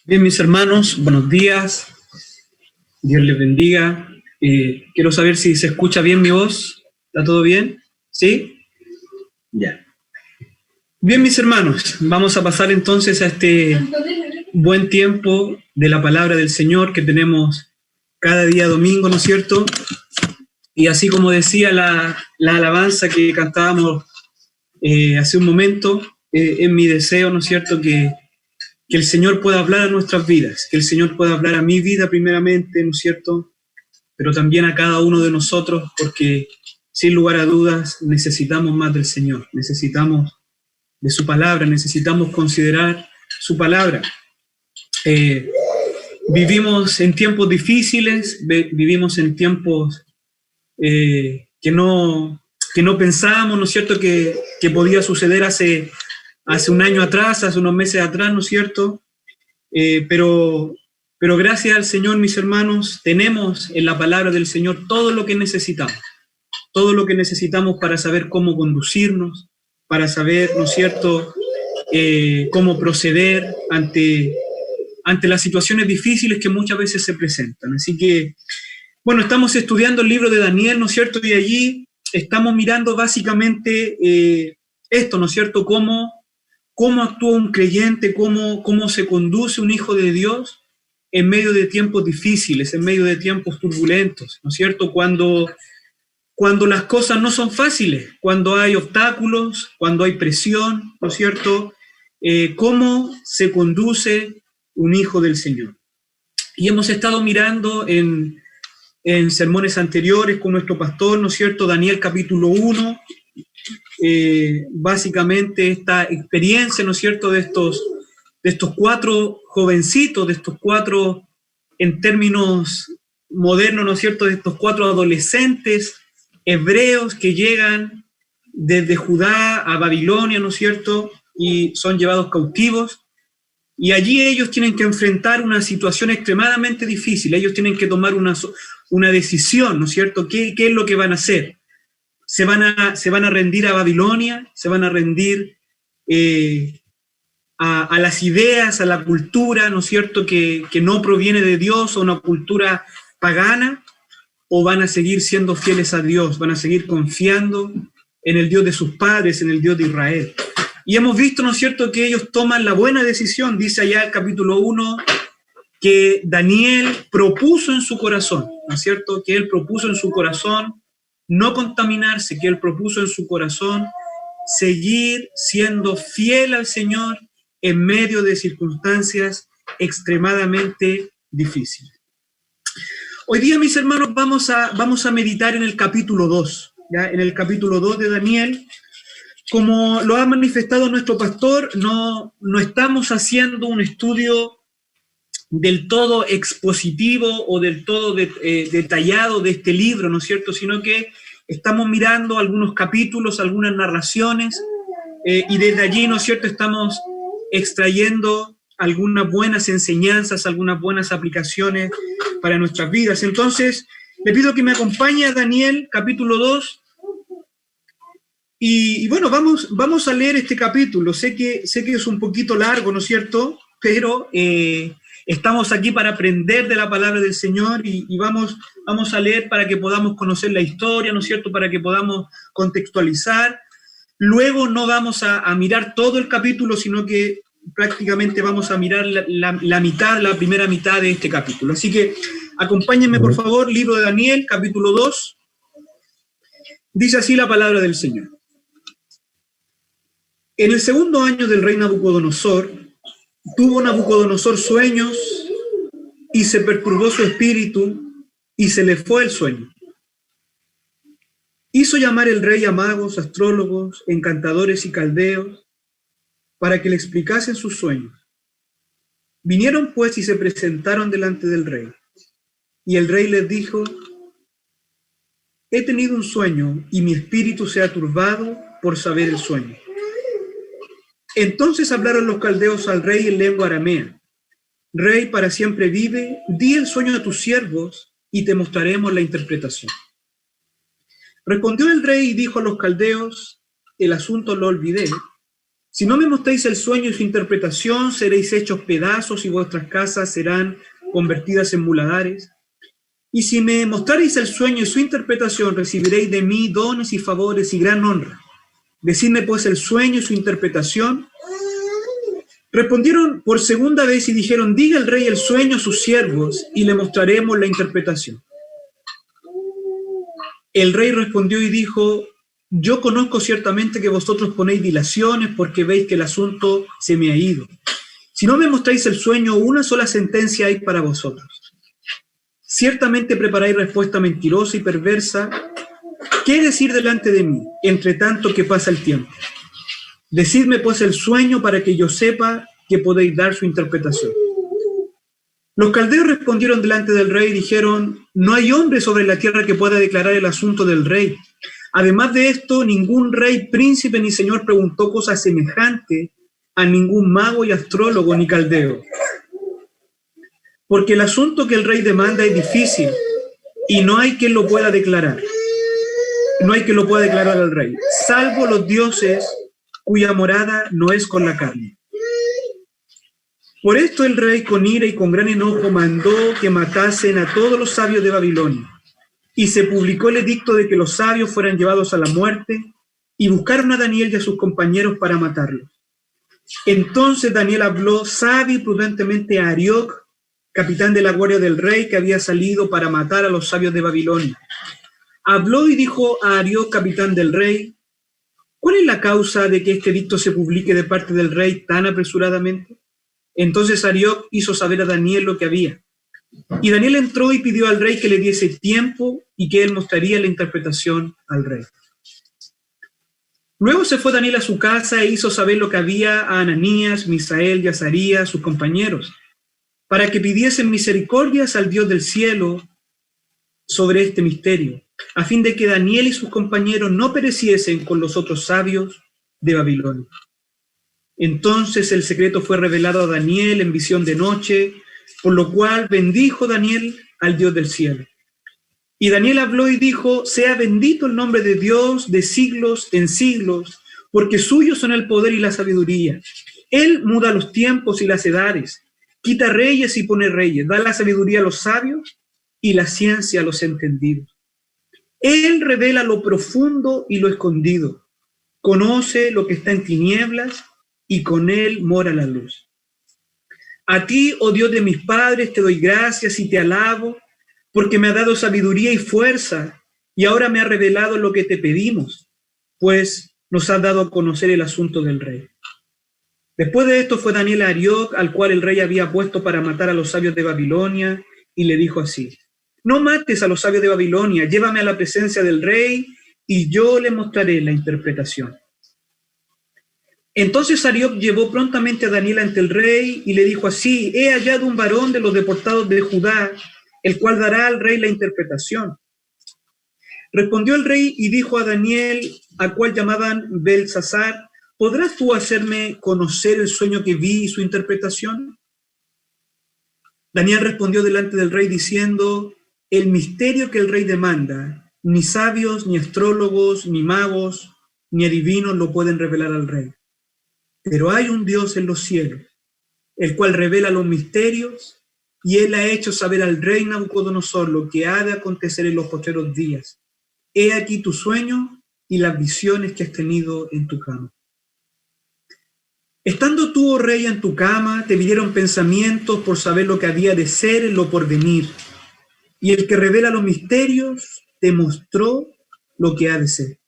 Bien, mis hermanos, buenos días. Dios les bendiga. Quiero saber si se escucha bien mi voz. ¿Está todo bien? ¿Sí? Ya. Bien, mis hermanos, vamos a pasar entonces a este buen tiempo de la palabra del Señor que tenemos cada día domingo, ¿no es cierto? Y así como decía la alabanza que cantábamos hace un momento, es mi deseo, ¿no es cierto?, que el Señor pueda hablar a nuestras vidas, que el Señor pueda hablar a mi vida primeramente, ¿no es cierto?, pero también a cada uno de nosotros, porque sin lugar a dudas necesitamos más del Señor, necesitamos de su palabra, necesitamos considerar su palabra. Vivimos en tiempos difíciles, vivimos en tiempos que no pensábamos, ¿no es cierto?, que podía suceder hace un año atrás, hace unos meses atrás, ¿no es cierto? Pero gracias al Señor, mis hermanos, tenemos en la palabra del Señor todo lo que necesitamos para saber cómo conducirnos, para saber, ¿no es cierto?, cómo proceder ante las situaciones difíciles que muchas veces se presentan. Así que, bueno, estamos estudiando el libro de Daniel, ¿no es cierto?, y allí estamos mirando básicamente esto, ¿no es cierto?, cómo actúa un creyente, cómo se conduce un hijo de Dios en medio de tiempos difíciles, en medio de tiempos turbulentos, ¿no es cierto?, cuando las cosas no son fáciles, cuando hay obstáculos, cuando hay presión, ¿no es cierto?, cómo se conduce un hijo del Señor. Y hemos estado mirando en sermones anteriores con nuestro pastor, ¿no es cierto?, Daniel capítulo 1, básicamente esta experiencia, ¿no es cierto?, de estos cuatro jovencitos, de estos cuatro, en términos modernos, ¿no es cierto?, de estos cuatro adolescentes hebreos que llegan desde Judá a Babilonia, ¿no es cierto?, y son llevados cautivos. Y allí ellos tienen que enfrentar una situación extremadamente difícil, ellos tienen que tomar una decisión, ¿no es cierto?, ¿qué es lo que van a hacer? ¿Se van a rendir a Babilonia? ¿Se van a rendir a las ideas, a la cultura, ¿no es cierto?, que no proviene de Dios, o una cultura pagana? ¿O van a seguir siendo fieles a Dios? ¿Van a seguir confiando en el Dios de sus padres, en el Dios de Israel? Y hemos visto, ¿no es cierto?, que ellos toman la buena decisión. Dice allá el capítulo 1 que Daniel propuso en su corazón, ¿no es cierto?, que él propuso en su corazón no contaminarse, que él propuso en su corazón seguir siendo fiel al Señor en medio de circunstancias extremadamente difíciles. Hoy día, mis hermanos, vamos a meditar en el capítulo 2, ¿ya? En el capítulo 2 de Daniel. Como lo ha manifestado nuestro pastor, no estamos haciendo un estudio del todo expositivo o del todo detallado de este libro, ¿no es cierto?, sino que estamos mirando algunos capítulos, algunas narraciones, y desde allí, ¿no es cierto?, estamos extrayendo algunas buenas enseñanzas, algunas buenas aplicaciones para nuestras vidas. Entonces, le pido que me acompañe a Daniel, capítulo 2, y bueno, vamos a leer este capítulo. Sé que es un poquito largo, ¿no es cierto?, pero estamos aquí para aprender de la palabra del Señor y vamos a leer para que podamos conocer la historia, ¿no es cierto?, para que podamos contextualizar. Luego no vamos a mirar todo el capítulo, sino que prácticamente vamos a mirar la primera mitad de este capítulo. Así que acompáñenme, por favor, libro de Daniel, capítulo 2. Dice así la palabra del Señor. En el segundo año del rey Nabucodonosor, tuvo Nabucodonosor sueños y se perturbó su espíritu y se le fue el sueño. Hizo llamar el rey a magos, astrólogos, encantadores y caldeos para que le explicasen sus sueños. Vinieron pues y se presentaron delante del rey. Y el rey les dijo: he tenido un sueño y mi espíritu se ha turbado por saber el sueño. Entonces hablaron los caldeos al rey en lengua aramea. Rey, para siempre vive, di el sueño a tus siervos y te mostraremos la interpretación. Respondió el rey y dijo a los caldeos: el asunto lo olvidé, Si no me mostráis el sueño y su interpretación, seréis hechos pedazos y vuestras casas serán convertidas en muladares. Y si me mostraréis el sueño y su interpretación, recibiréis de mí dones y favores y gran honra. Decidme pues el sueño y su interpretación. Respondieron por segunda vez y dijeron, diga el rey el sueño a sus siervos y le mostraremos la interpretación. El rey respondió y dijo, yo conozco ciertamente que vosotros ponéis dilaciones porque veis que el asunto se me ha ido. Si no me mostráis el sueño, una sola sentencia hay para vosotros. Ciertamente preparáis respuesta mentirosa y perversa. ¿Qué decir delante de mí, entre tanto que pasa el tiempo? Decidme pues el sueño para que yo sepa que podéis dar su interpretación. Los caldeos respondieron delante del rey y dijeron, no hay hombre sobre la tierra que pueda declarar el asunto del rey. Además de esto, ningún rey, príncipe ni señor preguntó cosa semejante a ningún mago y astrólogo ni caldeo. Porque el asunto que el rey demanda es difícil y no hay quien lo pueda declarar. No hay quien lo pueda declarar al rey, salvo los dioses cuya morada no es con la carne. Por esto el rey con ira y con gran enojo mandó que matasen a todos los sabios de Babilonia. Y se publicó el edicto de que los sabios fueran llevados a la muerte, y buscaron a Daniel y a sus compañeros para matarlos. Entonces Daniel habló sabio y prudentemente a Arioc, capitán de la guardia del rey, que había salido para matar a los sabios de Babilonia. Habló y dijo a Arioc, capitán del rey, ¿cuál es la causa de que este edicto se publique de parte del rey tan apresuradamente? Entonces Arioc hizo saber a Daniel lo que había. Y Daniel entró y pidió al rey que le diese tiempo y que él mostraría la interpretación al rey. Luego se fue Daniel a su casa e hizo saber lo que había a Ananías, Misael y Azarías, sus compañeros, para que pidiesen misericordias al Dios del cielo sobre este misterio, a fin de que Daniel y sus compañeros no pereciesen con los otros sabios de Babilonia. Entonces el secreto fue revelado a Daniel en visión de noche, por lo cual bendijo Daniel al Dios del cielo. Y Daniel habló y dijo, sea bendito el nombre de Dios de siglos en siglos, porque suyos son el poder y la sabiduría. Él muda los tiempos y las edades, quita reyes y pone reyes, da la sabiduría a los sabios y la ciencia a los entendidos. Él revela lo profundo y lo escondido, conoce lo que está en tinieblas y con él mora la luz. A ti, oh Dios de mis padres, te doy gracias y te alabo, porque me ha dado sabiduría y fuerza, y ahora me ha revelado lo que te pedimos, pues nos has dado a conocer el asunto del rey. Después de esto fue Daniel a Arioc, al cual el rey había puesto para matar a los sabios de Babilonia, y le dijo así, no mates a los sabios de Babilonia, llévame a la presencia del rey, y yo le mostraré la interpretación. Entonces Arioc llevó prontamente a Daniel ante el rey y le dijo así, he hallado un varón de los deportados de Judá, el cual dará al rey la interpretación. Respondió el rey y dijo a Daniel, a cual llamaban Belsasar, ¿podrás tú hacerme conocer el sueño que vi y su interpretación? Daniel respondió delante del rey diciendo, el misterio que el rey demanda, ni sabios, ni astrólogos, ni magos, ni adivinos lo pueden revelar al rey. Pero hay un Dios en los cielos, el cual revela los misterios, y él ha hecho saber al rey Nabucodonosor lo que ha de acontecer en los postreros días. He aquí tu sueño y las visiones que has tenido en tu cama. Estando tú, oh rey, en tu cama, te vinieron pensamientos por saber lo que había de ser en lo porvenir, y el que revela los misterios te mostró lo que ha de ser.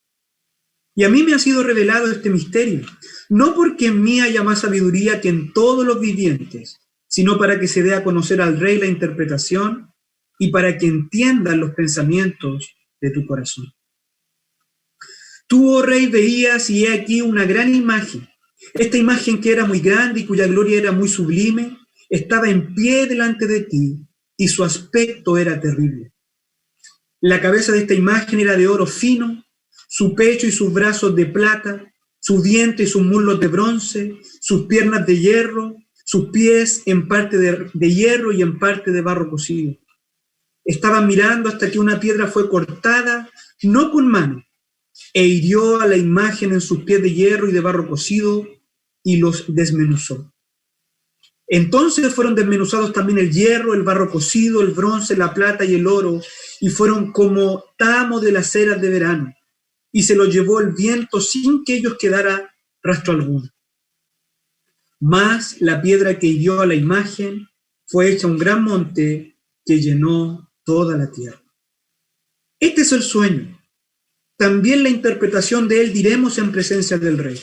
Y a mí me ha sido revelado este misterio, no porque en mí haya más sabiduría que en todos los vivientes, sino para que se dé a conocer al rey la interpretación y para que entiendan los pensamientos de tu corazón. Tú, oh rey, veías y he aquí una gran imagen. Esta imagen que era muy grande y cuya gloria era muy sublime, estaba en pie delante de ti y su aspecto era terrible. La cabeza de esta imagen era de oro fino, su pecho y sus brazos de plata, su diente y sus muslos de bronce, sus piernas de hierro, sus pies en parte de hierro y en parte de barro cocido. Estaban mirando hasta que una piedra fue cortada, no con mano, e hirió a la imagen en sus pies de hierro y de barro cocido, y los desmenuzó. Entonces fueron desmenuzados también el hierro, el barro cocido, el bronce, la plata y el oro, y fueron como tamo de las eras de verano, y se los llevó el viento sin que ellos quedara rastro alguno. Mas la piedra que hirió a la imagen fue hecha un gran monte que llenó toda la tierra. Este es el sueño. También la interpretación de él diremos en presencia del rey.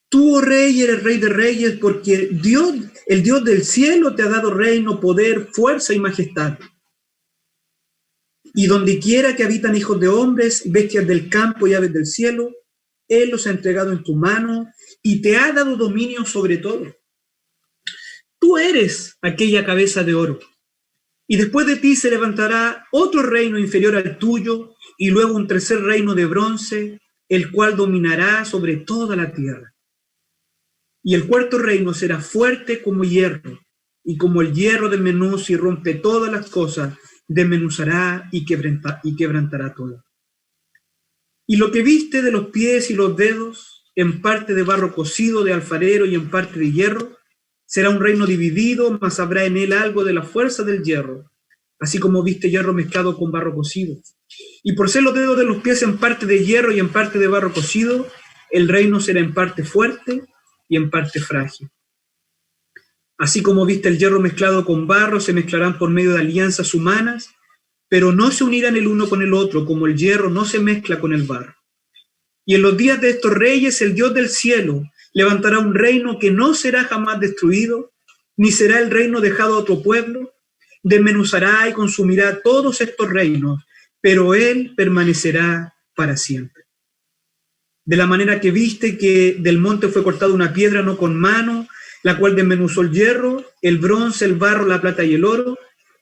Tú, oh rey, eres rey de reyes, porque Dios, el Dios del cielo, te ha dado reino, poder, fuerza y majestad. Y donde quiera que habitan hijos de hombres, bestias del campo y aves del cielo, Él los ha entregado en tu mano y te ha dado dominio sobre todo. Tú eres aquella cabeza de oro, y después de ti se levantará otro reino inferior al tuyo, y luego un tercer reino de bronce, el cual dominará sobre toda la tierra. Y el cuarto reino será fuerte como hierro, y como el hierro desmenuza y rompe todas las cosas, desmenuzará y quebrantará todo. Y lo que viste de los pies y los dedos, en parte de barro cocido de alfarero y en parte de hierro, será un reino dividido, mas habrá en él algo de la fuerza del hierro, así como viste hierro mezclado con barro cocido. Y por ser los dedos de los pies en parte de hierro y en parte de barro cocido, el reino será en parte fuerte y en parte frágil. Así como viste el hierro mezclado con barro, se mezclarán por medio de alianzas humanas, pero no se unirán el uno con el otro, como el hierro no se mezcla con el barro. Y en los días de estos reyes, el Dios del cielo levantará un reino que no será jamás destruido, ni será el reino dejado a otro pueblo. Desmenuzará y consumirá todos estos reinos, pero él permanecerá para siempre. De la manera que viste que del monte fue cortada una piedra no con mano, la cual desmenuzó el hierro, el bronce, el barro, la plata y el oro,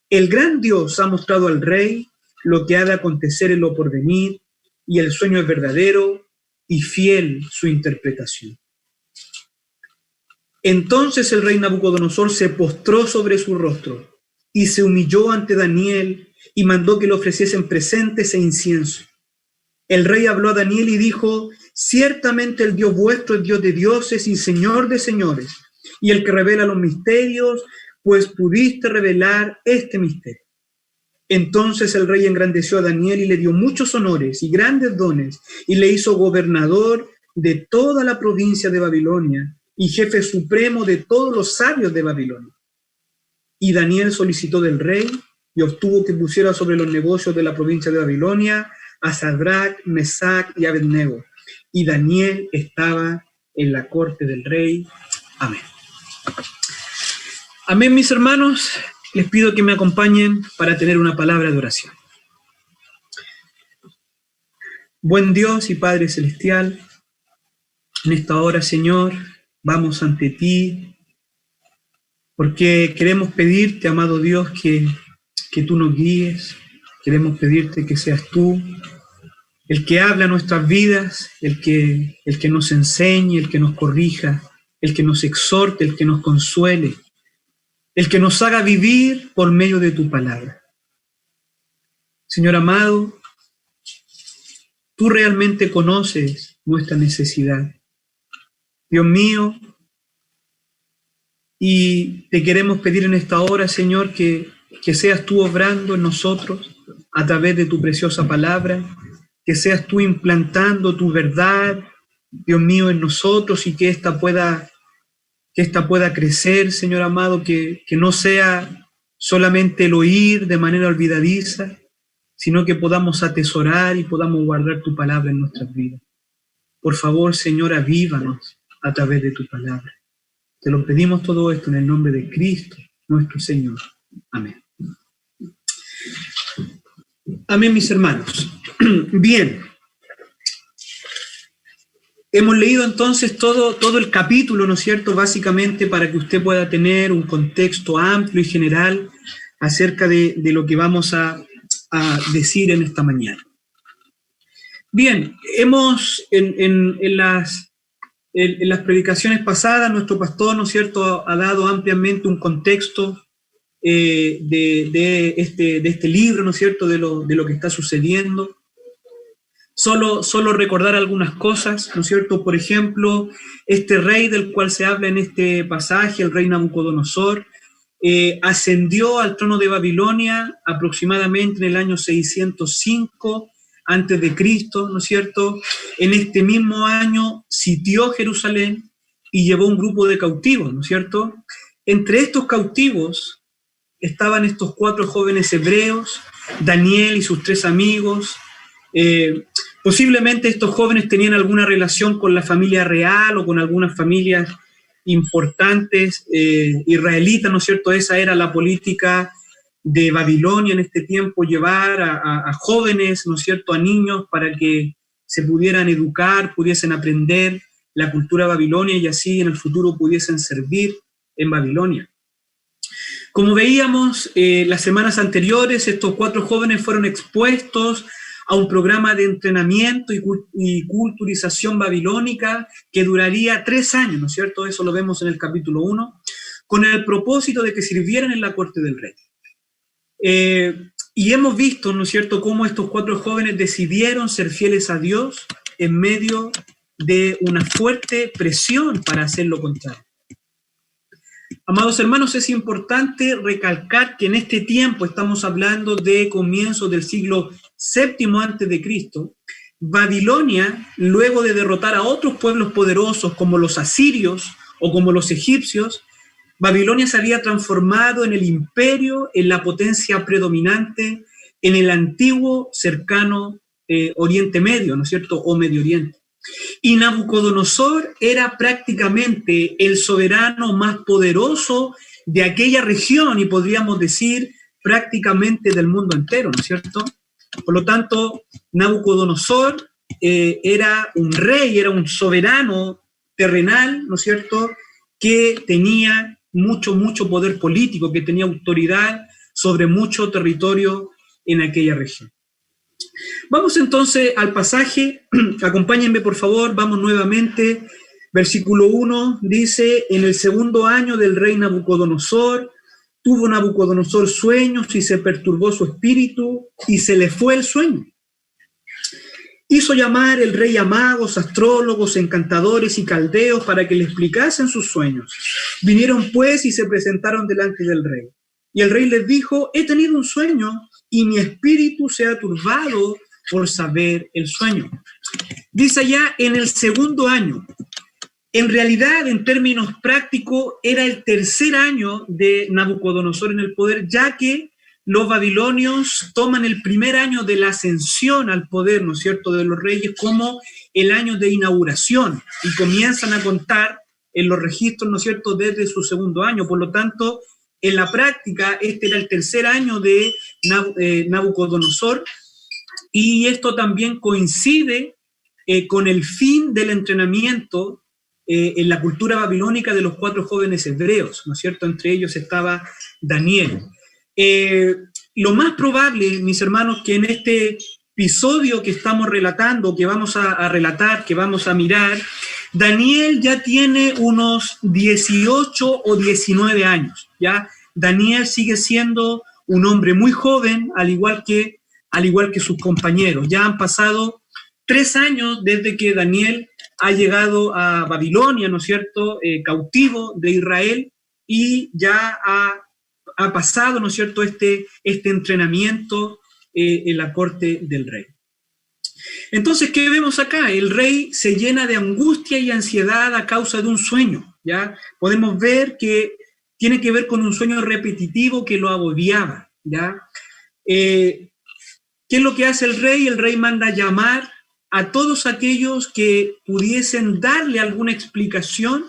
el gran Dios ha mostrado al rey lo que ha de acontecer en lo porvenir, y el sueño es verdadero y fiel su interpretación. Entonces el rey Nabucodonosor se postró sobre su rostro y se humilló ante Daniel y mandó que le ofreciesen presentes e incienso. El rey habló a Daniel y dijo: ciertamente el Dios vuestro es Dios de dioses y Señor de señores, y el que revela los misterios, pues pudiste revelar este misterio. Entonces el rey engrandeció a Daniel y le dio muchos honores y grandes dones, y le hizo gobernador de toda la provincia de Babilonia y jefe supremo de todos los sabios de Babilonia. Y Daniel solicitó del rey y obtuvo que pusiera sobre los negocios de la provincia de Babilonia a Sadrach, Mesach y Abednego. Y Daniel estaba en la corte del rey. Amén. Amén, mis hermanos. Les pido que me acompañen para tener una palabra de oración. Buen Dios y Padre Celestial, en esta hora, Señor, vamos ante ti, porque queremos pedirte, amado Dios, que tú nos guíes. Queremos pedirte que seas tú el que habla nuestras vidas, el que nos enseñe, el que nos corrija, el que nos exhorte, el que nos consuele, el que nos haga vivir por medio de tu palabra. Señor amado, tú realmente conoces nuestra necesidad, Dios mío, y te queremos pedir en esta hora, Señor, que seas tú obrando en nosotros a través de tu preciosa palabra, que seas tú implantando tu verdad, Dios mío, en nosotros, y que esta pueda crecer, Señor amado, que no sea solamente el oír de manera olvidadiza, sino que podamos atesorar y podamos guardar tu palabra en nuestras vidas. Por favor, Señor, avívanos a través de tu palabra. Te lo pedimos todo esto en el nombre de Cristo, nuestro Señor. Amén. Amén, mis hermanos. Bien. Hemos leído entonces todo el capítulo, ¿no es cierto?, básicamente para que usted pueda tener un contexto amplio y general acerca de lo que vamos a decir en esta mañana. Bien, hemos en las predicaciones pasadas, nuestro pastor, ¿no es cierto?, ha dado ampliamente un contexto de este libro, ¿no es cierto?, de lo que está sucediendo. Solo recordar algunas cosas, ¿no es cierto? Por ejemplo, este rey del cual se habla en este pasaje, el rey Nabucodonosor, ascendió al trono de Babilonia aproximadamente en el año 605 antes de Cristo, ¿no es cierto? En este mismo año sitió Jerusalén y llevó un grupo de cautivos, ¿no es cierto? Entre estos cautivos estaban estos 4 jóvenes hebreos, Daniel y sus 3 amigos. Posiblemente estos jóvenes tenían alguna relación con la familia real o con algunas familias importantes israelitas, ¿no es cierto? Esa era la política de Babilonia en este tiempo, llevar a jóvenes, ¿no es cierto?, a niños para que se pudieran educar, pudiesen aprender la cultura babilonia y así en el futuro pudiesen servir en Babilonia. Como veíamos las semanas anteriores, estos 4 jóvenes fueron expuestos a un programa de entrenamiento y culturización babilónica que duraría 3 años, ¿no es cierto? Eso lo vemos en el capítulo 1, con el propósito de que sirvieran en la corte del rey. Y hemos visto, ¿no es cierto?, cómo estos 4 jóvenes decidieron ser fieles a Dios en medio de una fuerte presión para hacer lo contrario. Amados hermanos, es importante recalcar que en este tiempo, estamos hablando de comienzos del siglo VII a.C., Babilonia, luego de derrotar a otros pueblos poderosos como los asirios o como los egipcios, Babilonia se había transformado en el imperio, en la potencia predominante en el antiguo cercano Oriente Medio, ¿no es cierto?, o Medio Oriente. Y Nabucodonosor era prácticamente el soberano más poderoso de aquella región y podríamos decir prácticamente del mundo entero, ¿no es cierto? Por lo tanto, Nabucodonosor era un rey, era un soberano terrenal, ¿no es cierto?, que tenía mucho poder político, que tenía autoridad sobre mucho territorio en aquella región. Vamos entonces al pasaje, acompáñenme por favor, vamos nuevamente, versículo 1 dice: en el 2.º año del rey Nabucodonosor, tuvo Nabucodonosor sueños y se perturbó su espíritu y se le fue el sueño. Hizo llamar el rey a magos, astrólogos, encantadores y caldeos para que le explicasen sus sueños. Vinieron pues y se presentaron delante del rey. Y el rey les dijo: he tenido un sueño y mi espíritu se ha turbado por saber el sueño. Dice allá, en el 2.º año. En realidad, en términos prácticos, era el 3er año de Nabucodonosor en el poder, ya que los babilonios toman el 1er año de la ascensión al poder, ¿no es cierto?, de los reyes como el año de inauguración y comienzan a contar en los registros, ¿no es cierto?, desde su 2.º año. Por lo tanto, en la práctica, este era el 3er año de Nabucodonosor y esto también coincide con el fin del entrenamiento en la cultura babilónica de los 4 jóvenes hebreos, ¿no es cierto? Entre ellos estaba Daniel. Lo más probable, mis hermanos, que en este episodio que estamos relatando, que vamos a relatar, que vamos a mirar, Daniel ya tiene unos 18 o 19 años, ¿ya? Daniel sigue siendo un hombre muy joven, al igual que sus compañeros. Ya han pasado 3 años desde que Daniel ha llegado a Babilonia, ¿no es cierto?, cautivo de Israel, y ya ha pasado, ¿no es cierto?, este entrenamiento en la corte del rey. Entonces, ¿qué vemos acá? El rey se llena de angustia y ansiedad a causa de un sueño, ¿ya? Podemos ver que tiene que ver con un sueño repetitivo que lo agobiaba, ¿ya? ¿Qué es lo que hace el rey? El rey manda llamar a todos aquellos que pudiesen darle alguna explicación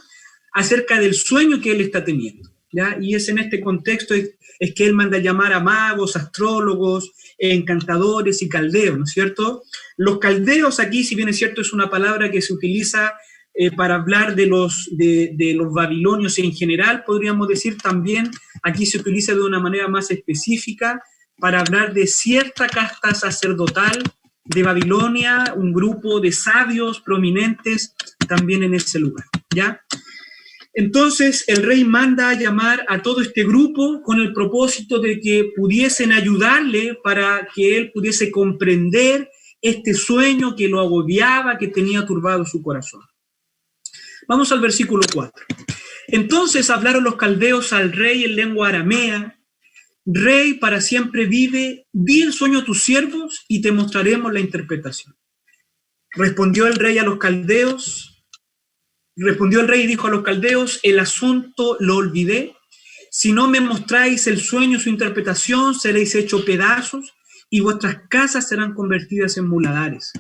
acerca del sueño que él está teniendo, ¿ya? Y es en este contexto es que él manda llamar a magos, astrólogos, encantadores y caldeos, ¿no es cierto? Los caldeos aquí, si bien es cierto, es una palabra que se utiliza para hablar de los babilonios en general, podríamos decir también, aquí se utiliza de una manera más específica para hablar de cierta casta sacerdotal de Babilonia, un grupo de sabios prominentes también en ese lugar, ¿ya? Entonces el rey manda a llamar a todo este grupo con el propósito de que pudiesen ayudarle para que él pudiese comprender este sueño que lo agobiaba, que tenía turbado su corazón. Vamos al versículo 4. Entonces hablaron los caldeos al rey en lengua aramea: Rey, para siempre vive, di el sueño a tus siervos y te mostraremos la interpretación. Respondió el rey y dijo a los caldeos: el asunto lo olvidé. Si no me mostráis el sueño y su interpretación, seréis hechos pedazos y vuestras casas serán convertidas en muladares.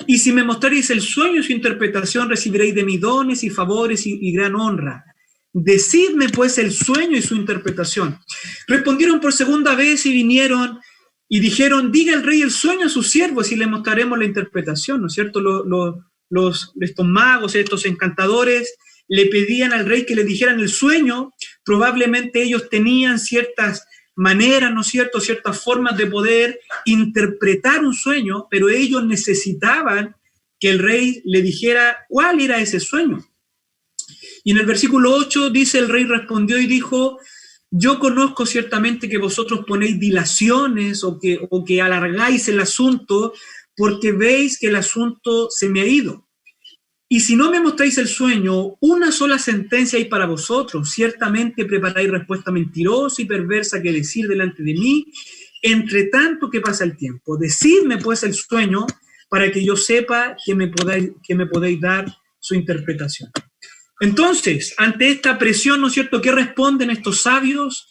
Y si me mostráis el sueño y su interpretación, recibiréis de mí dones y favores y gran honra. Decidme pues el sueño y su interpretación. Respondieron por segunda vez y vinieron y dijeron: diga el rey el sueño a sus siervos y le mostraremos la interpretación, ¿no es cierto? Estos magos, estos encantadores, le pedían al rey que le dijeran el sueño. Probablemente ellos tenían ciertas maneras, ¿no es cierto?, ciertas formas de poder interpretar un sueño, pero ellos necesitaban que el rey le dijera cuál era ese sueño. Y en el versículo 8 dice: el rey respondió y dijo: yo conozco ciertamente que vosotros ponéis dilaciones o que alargáis el asunto, porque veis que el asunto se me ha ido. Y si no me mostráis el sueño, una sola sentencia hay para vosotros. Ciertamente preparáis respuesta mentirosa y perversa que decir delante de mí, entre tanto que pasa el tiempo. Decidme pues el sueño para que yo sepa que me podéis dar su interpretación. Entonces, ante esta presión, ¿no es cierto?, ¿qué responden estos sabios?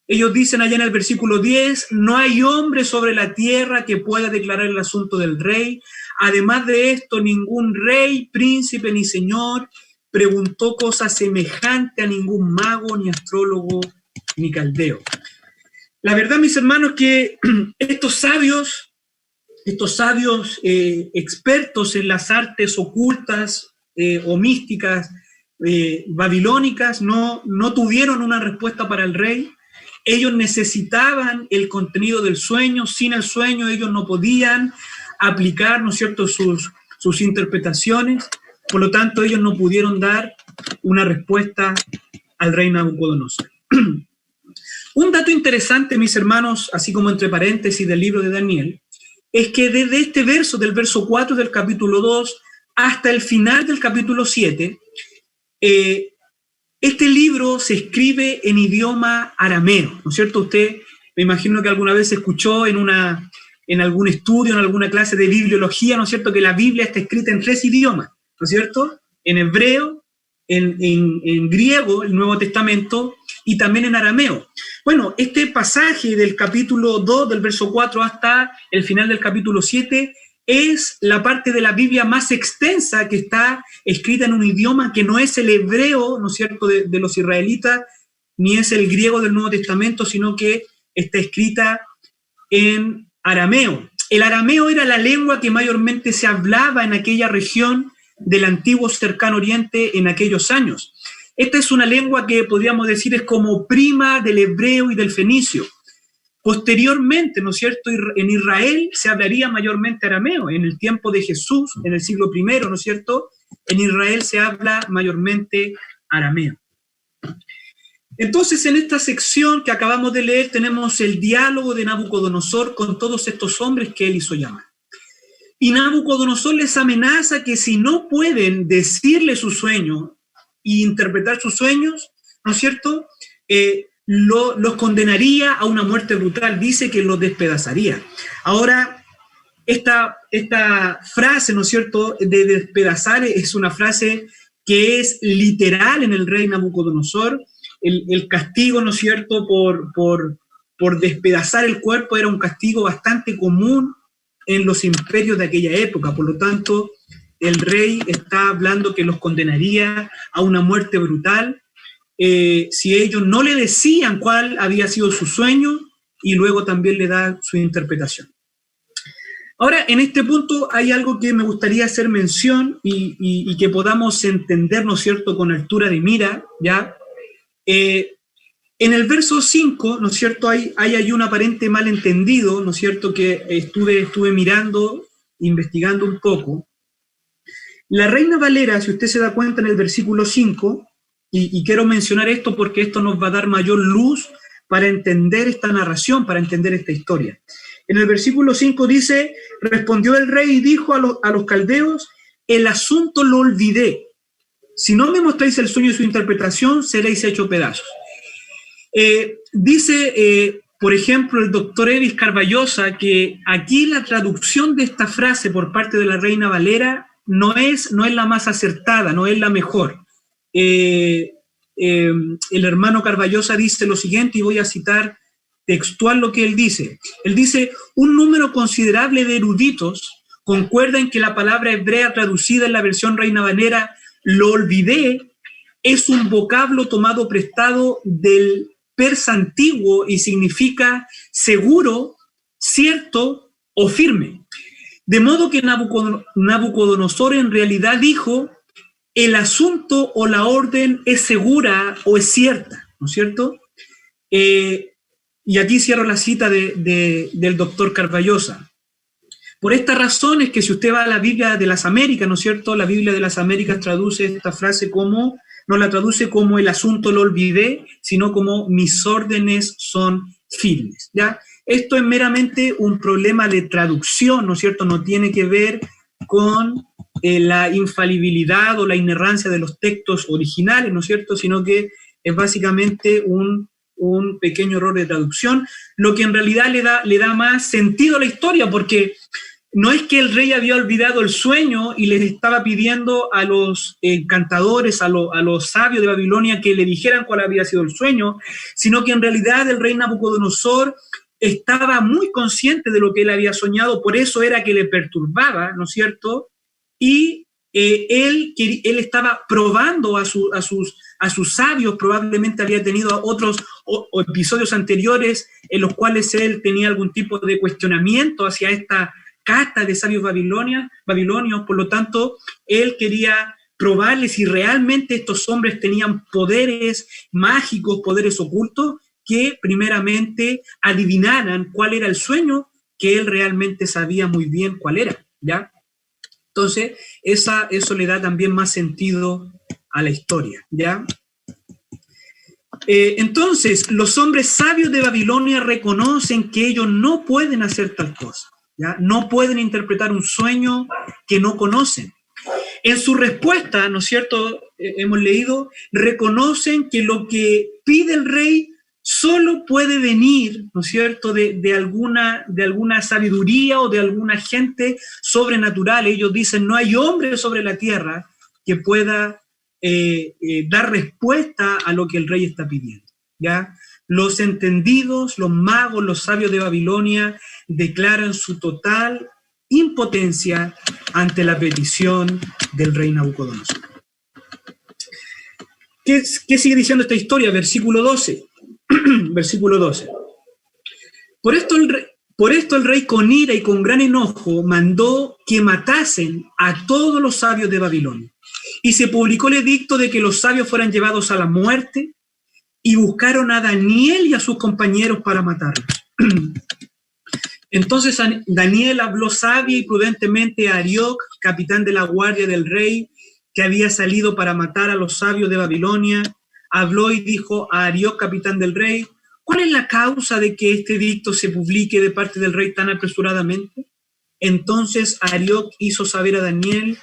Ellos dicen allá en el versículo 10: no hay hombre sobre la tierra que pueda declarar el asunto del rey. Además de esto, ningún rey, príncipe ni señor preguntó cosa semejante a ningún mago, ni astrólogo, ni caldeo. La verdad, mis hermanos, que estos sabios expertos en las artes ocultas o místicas babilónicas no tuvieron una respuesta para el rey. Ellos necesitaban el contenido del sueño. Sin el sueño ellos no podían aplicar, ¿no es cierto?, sus interpretaciones. Por lo tanto, ellos no pudieron dar una respuesta al rey Nabucodonosor. Un dato interesante, mis hermanos, así como entre paréntesis del libro de Daniel, es que desde este verso, del verso 4 del capítulo 2 hasta el final del capítulo 7, este libro se escribe en idioma arameo, ¿no es cierto? Usted, me imagino que alguna vez escuchó en algún estudio, en alguna clase de bibliología, ¿no es cierto?, que la Biblia está escrita en 3 idiomas, ¿no es cierto? En hebreo, en griego, el Nuevo Testamento, y también en arameo. Bueno, este pasaje del capítulo 2, del verso 4 hasta el final del capítulo 7, es la parte de la Biblia más extensa que está escrita en un idioma que no es el hebreo, ¿no es cierto?, de los israelitas, ni es el griego del Nuevo Testamento, sino que está escrita en arameo. El arameo era la lengua que mayormente se hablaba en aquella región del antiguo cercano oriente en aquellos años. Esta es una lengua que podríamos decir es como prima del hebreo y del fenicio. Posteriormente, ¿no es cierto?, en Israel se hablaría mayormente arameo. En el tiempo de Jesús, en el siglo I, ¿no es cierto?, en Israel se habla mayormente arameo. Entonces, en esta sección que acabamos de leer tenemos el diálogo de Nabucodonosor con todos estos hombres que él hizo llamar. Y Nabucodonosor les amenaza que si no pueden decirle su sueño e interpretar sus sueños, ¿no es cierto?, los condenaría a una muerte brutal. Dice que los despedazaría. Ahora, esta frase, ¿no es cierto?, de despedazar es una frase que es literal en el rey Nabucodonosor. El castigo, ¿no es cierto?, por despedazar el cuerpo era un castigo bastante común en los imperios de aquella época. Por lo tanto, el rey está hablando que los condenaría a una muerte brutal si ellos no le decían cuál había sido su sueño y luego también le da su interpretación. Ahora, en este punto hay algo que me gustaría hacer mención y que podamos entender, ¿no es cierto?, con altura de mira, ¿ya? En el verso 5, ¿no es cierto?, hay un aparente malentendido, ¿no es cierto?, que estuve mirando, investigando un poco. La Reina Valera, si usted se da cuenta en el versículo 5, y quiero mencionar esto porque esto nos va a dar mayor luz para entender esta narración, para entender esta historia. En el versículo 5 dice, respondió el rey y dijo a los caldeos, el asunto lo olvidé. Si no me mostráis el sueño y su interpretación, seréis hechos pedazos. Dice, por ejemplo, el doctor Evis Carballosa, que aquí la traducción de esta frase por parte de la Reina Valera no es la más acertada, no es la mejor. El hermano Carballosa dice lo siguiente, y voy a citar textual lo que él dice. Él dice, un número considerable de eruditos concuerda en que la palabra hebrea traducida en la versión Reina Valera, lo olvidé, es un vocablo tomado prestado del persa antiguo y significa seguro, cierto o firme. De modo que Nabucodonosor en realidad dijo, el asunto o la orden es segura o es cierta, ¿no es cierto? Y aquí cierro la cita del doctor Carballosa. Por esta razón es que si usted va a la Biblia de las Américas, ¿no es cierto? La Biblia de las Américas traduce esta frase como, no la traduce como el asunto lo olvidé, sino como mis órdenes son firmes, ¿ya? Esto es meramente un problema de traducción, ¿no es cierto? No tiene que ver con la infalibilidad o la inerrancia de los textos originales, ¿no es cierto? Sino que es básicamente un pequeño error de traducción, lo que en realidad le da más sentido a la historia, porque no es que el rey había olvidado el sueño y les estaba pidiendo a los encantadores, a los sabios de Babilonia que le dijeran cuál había sido el sueño, sino que en realidad el rey Nabucodonosor estaba muy consciente de lo que él había soñado, por eso era que le perturbaba, ¿no es cierto? Y él estaba probando a sus sabios, probablemente había tenido otros episodios anteriores en los cuales él tenía algún tipo de cuestionamiento hacia esta casta de sabios babilonios, por lo tanto, él quería probarles si realmente estos hombres tenían poderes mágicos, poderes ocultos, que primeramente adivinaran cuál era el sueño que él realmente sabía muy bien cuál era, ¿ya? Entonces, eso le da también más sentido a la historia, ¿ya? Entonces, los hombres sabios de Babilonia reconocen que ellos no pueden hacer tal cosa, ¿ya? No pueden interpretar un sueño que no conocen. En su respuesta, ¿no es cierto?, hemos leído, reconocen que lo que pide el rey solo puede venir, ¿no es cierto?, de alguna sabiduría o de alguna gente sobrenatural. Ellos dicen, no hay hombre sobre la tierra que pueda dar respuesta a lo que el rey está pidiendo, ¿ya? Los entendidos, los magos, los sabios de Babilonia declaran su total impotencia ante la petición del rey Nabucodonosor. ¿Qué sigue diciendo esta historia? Versículo 12. Versículo 12. Por esto el rey con ira y con gran enojo mandó que matasen a todos los sabios de Babilonia. Y se publicó el edicto de que los sabios fueran llevados a la muerte y buscaron a Daniel y a sus compañeros para matarlos. Entonces Daniel habló sabia y prudentemente a Arioc, capitán de la guardia del rey, que había salido para matar a los sabios de Babilonia. Habló y dijo a Arioc, capitán del rey, ¿cuál es la causa de que este edicto se publique de parte del rey tan apresuradamente? Entonces Arioc hizo saber a Daniel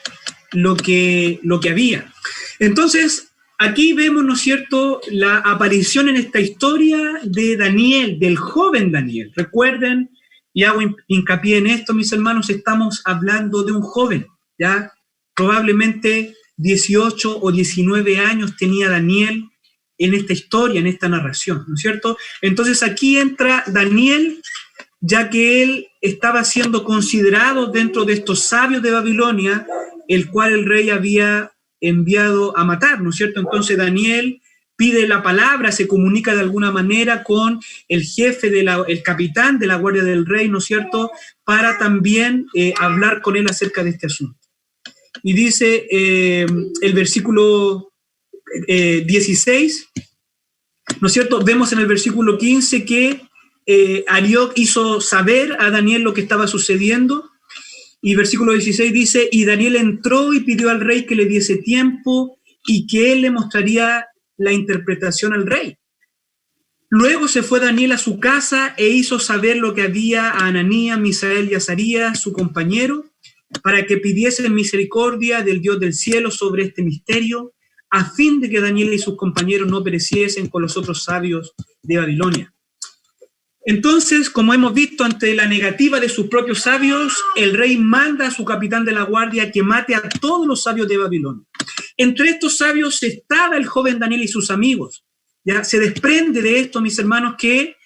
lo que había. Entonces, aquí vemos, ¿no es cierto?, la aparición en esta historia de Daniel, del joven Daniel. Recuerden, y hago hincapié en esto, mis hermanos, estamos hablando de un joven, ¿ya? Probablemente 18 o 19 años tenía Daniel en esta historia, en esta narración, ¿no es cierto? Entonces aquí entra Daniel, ya que él estaba siendo considerado dentro de estos sabios de Babilonia, el cual el rey había enviado a matar, ¿no es cierto? Entonces Daniel pide la palabra, se comunica de alguna manera con el jefe, el capitán de la guardia del rey, ¿no es cierto?, para también hablar con él acerca de este asunto. Y dice el versículo 16, ¿no es cierto? Vemos en el versículo 15 que Arioc hizo saber a Daniel lo que estaba sucediendo. Y versículo 16 dice, y Daniel entró y pidió al rey que le diese tiempo y que él le mostraría la interpretación al rey. Luego se fue Daniel a su casa e hizo saber lo que había a Ananías, Misael y Azarías, su compañero, para que pidiesen misericordia del Dios del cielo sobre este misterio, a fin de que Daniel y sus compañeros no pereciesen con los otros sabios de Babilonia. Entonces, como hemos visto, ante la negativa de sus propios sabios, el rey manda a su capitán de la guardia que mate a todos los sabios de Babilonia. Entre estos sabios estaba el joven Daniel y sus amigos. Ya se desprende de esto, mis hermanos, que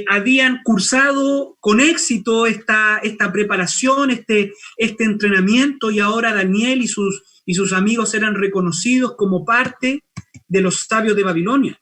habían cursado con éxito esta preparación, este entrenamiento, y ahora Daniel y sus amigos eran reconocidos como parte de los sabios de Babilonia.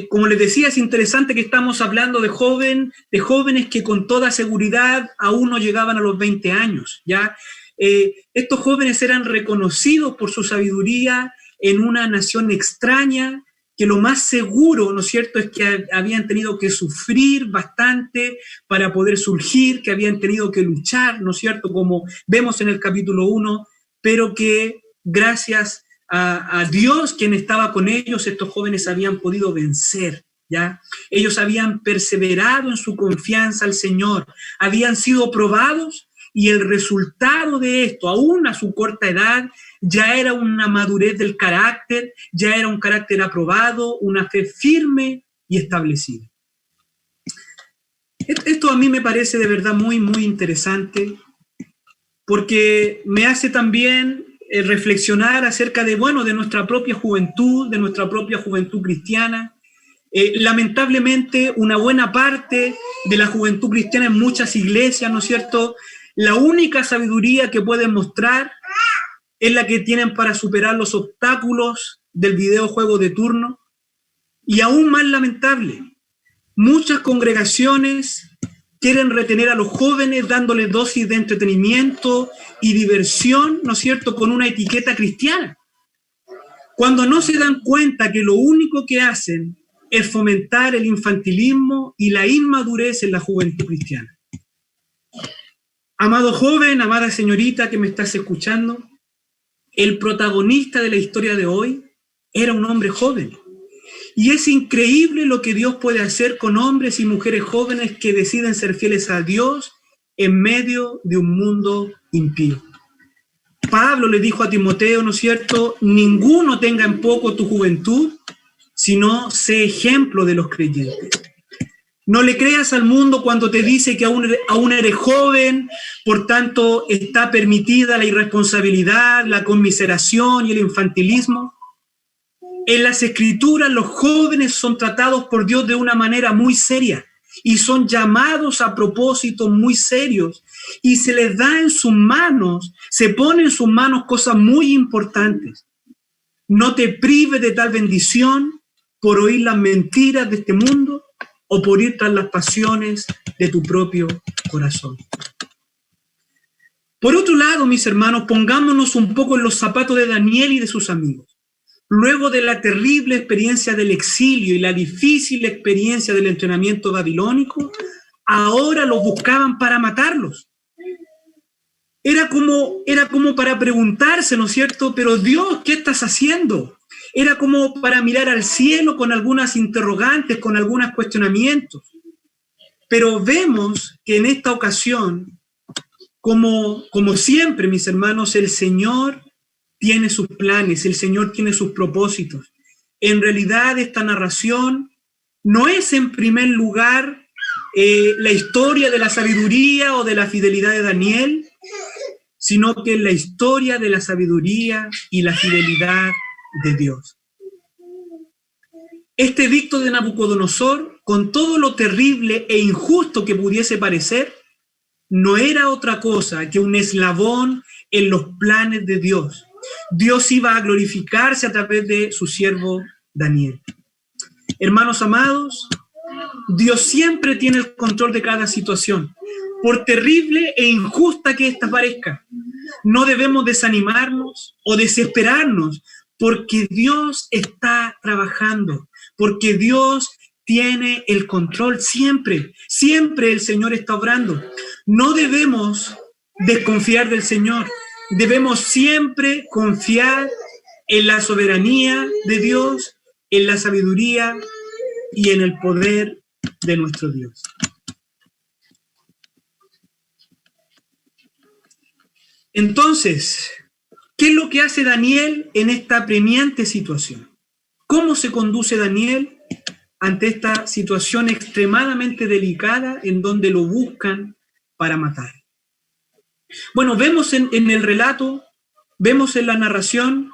Como les decía, es interesante que estamos hablando de jóvenes que con toda seguridad aún no llegaban a los 20 años, ¿ya? Estos jóvenes eran reconocidos por su sabiduría en una nación extraña, que lo más seguro, ¿no es cierto?, es que habían tenido que sufrir bastante para poder surgir, que habían tenido que luchar, ¿no es cierto?, como vemos en el capítulo 1, pero que gracias a Dios, quien estaba con ellos, estos jóvenes habían podido vencer, ¿ya? Ellos habían perseverado en su confianza al Señor, habían sido probados, y el resultado de esto, aún a su corta edad, ya era una madurez del carácter, ya era un carácter aprobado, una fe firme y establecida. Esto a mí me parece de verdad muy, muy interesante, porque me hace también reflexionar acerca de nuestra propia juventud cristiana. Lamentablemente, una buena parte de la juventud cristiana en muchas iglesias, ¿no es cierto?, la única sabiduría que pueden mostrar es la que tienen para superar los obstáculos del videojuego de turno. Y aún más lamentable, muchas congregaciones quieren retener a los jóvenes dándoles dosis de entretenimiento y diversión, ¿no es cierto?, con una etiqueta cristiana, cuando no se dan cuenta que lo único que hacen es fomentar el infantilismo y la inmadurez en la juventud cristiana. Amado joven, amada señorita que me estás escuchando, el protagonista de la historia de hoy era un hombre joven. Y es increíble lo que Dios puede hacer con hombres y mujeres jóvenes que deciden ser fieles a Dios en medio de un mundo impío. Pablo le dijo a Timoteo, ¿no es cierto?, ninguno tenga en poco tu juventud, sino sé ejemplo de los creyentes. No le creas al mundo cuando te dice que aún eres joven, por tanto está permitida la irresponsabilidad, la conmiseración y el infantilismo. En las Escrituras los jóvenes son tratados por Dios de una manera muy seria y son llamados a propósitos muy serios, y se les da en sus manos, se pone en sus manos cosas muy importantes. No te prives de tal bendición por oír las mentiras de este mundo o por ir tras las pasiones de tu propio corazón. Por otro lado, mis hermanos, pongámonos un poco en los zapatos de Daniel y de sus amigos. Luego de la terrible experiencia del exilio y la difícil experiencia del entrenamiento babilónico, ahora los buscaban para matarlos. Era como para preguntarse, ¿no es cierto?, pero Dios, ¿qué estás haciendo? Era como para mirar al cielo con algunas interrogantes, con algunos cuestionamientos. Pero vemos que en esta ocasión, como siempre, mis hermanos, el Señor tiene sus planes, el Señor tiene sus propósitos. En realidad, esta narración no es en primer lugar la historia de la sabiduría o de la fidelidad de Daniel, sino que es la historia de la sabiduría y la fidelidad de Dios. Este edicto de Nabucodonosor, con todo lo terrible e injusto que pudiese parecer, no era otra cosa que un eslabón en los planes de Dios. Dios iba a glorificarse a través de su siervo Daniel. Hermanos amados, Dios siempre tiene el control de cada situación, por terrible e injusta que ésta parezca. No debemos desanimarnos o desesperarnos, porque Dios está trabajando, porque Dios tiene el control siempre. Siempre el Señor está obrando. No debemos desconfiar del Señor. Debemos siempre confiar en la soberanía de Dios, en la sabiduría y en el poder de nuestro Dios. Entonces, ¿qué es lo que hace Daniel en esta apremiante situación? ¿Cómo se conduce Daniel ante esta situación extremadamente delicada en donde lo buscan para matar? Bueno, vemos en el relato, vemos en la narración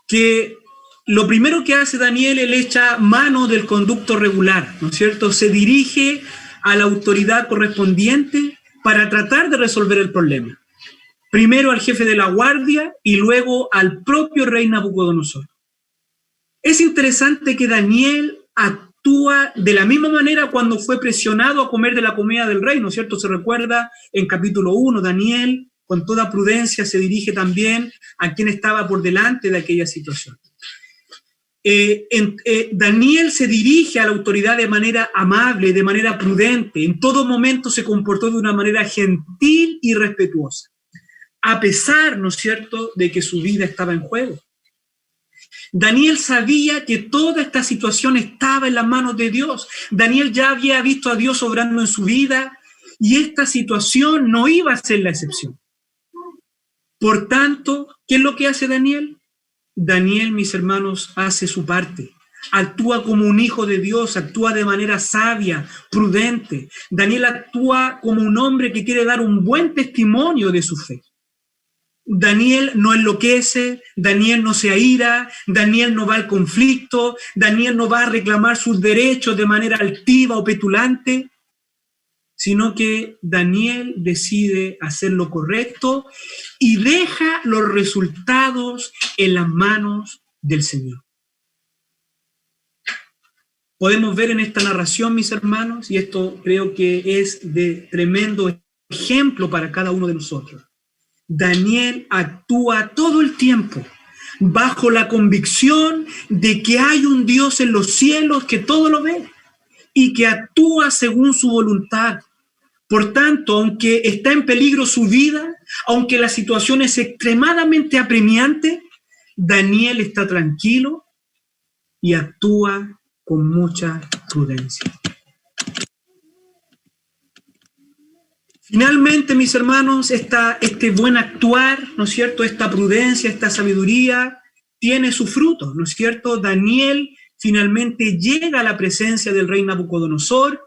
que lo primero que hace Daniel, él echa mano del conducto regular, ¿no es cierto? Se dirige a la autoridad correspondiente para tratar de resolver el problema. Primero al jefe de la guardia y luego al propio rey Nabucodonosor. Es interesante que Daniel actúa de la misma manera cuando fue presionado a comer de la comida del rey, ¿no es cierto? Se recuerda en capítulo 1, Daniel con toda prudencia se dirige también a quien estaba por delante de aquella situación. Daniel se dirige a la autoridad de manera amable, de manera prudente, en todo momento se comportó de una manera gentil y respetuosa, a pesar, ¿no es cierto?, de que su vida estaba en juego. Daniel sabía que toda esta situación estaba en las manos de Dios. Daniel ya había visto a Dios obrando en su vida y esta situación no iba a ser la excepción. Por tanto, ¿qué es lo que hace Daniel? Daniel, mis hermanos, hace su parte. Actúa como un hijo de Dios, actúa de manera sabia, prudente. Daniel actúa como un hombre que quiere dar un buen testimonio de su fe. Daniel no enloquece, Daniel no se aira, Daniel no va al conflicto, Daniel no va a reclamar sus derechos de manera altiva o petulante, sino que Daniel decide hacer lo correcto y deja los resultados en las manos del Señor. Podemos ver en esta narración, mis hermanos, y esto creo que es de tremendo ejemplo para cada uno de nosotros. Daniel actúa todo el tiempo bajo la convicción de que hay un Dios en los cielos que todo lo ve y que actúa según su voluntad. Por tanto, aunque está en peligro su vida, aunque la situación es extremadamente apremiante, Daniel está tranquilo y actúa con mucha prudencia. Finalmente, mis hermanos, este buen actuar, ¿no es cierto?, esta prudencia, esta sabiduría, tiene su fruto, ¿no es cierto? Daniel finalmente llega a la presencia del rey Nabucodonosor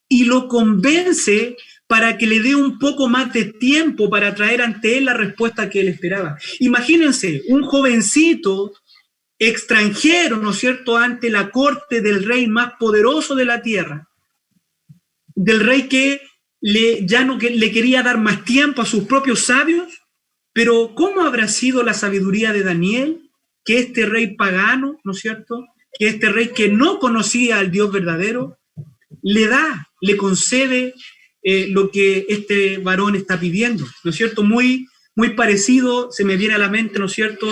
y lo convence para que le dé un poco más de tiempo para traer ante él la respuesta que él esperaba. Imagínense, un jovencito extranjero, ¿no es cierto?, ante la corte del rey más poderoso de la tierra, del rey que le quería dar más tiempo a sus propios sabios, pero ¿cómo habrá sido la sabiduría de Daniel? Que este rey pagano, ¿no es cierto?, que este rey que no conocía al Dios verdadero, le concede lo que este varón está pidiendo, ¿no es cierto? Muy, muy parecido, se me viene a la mente, ¿no es cierto?,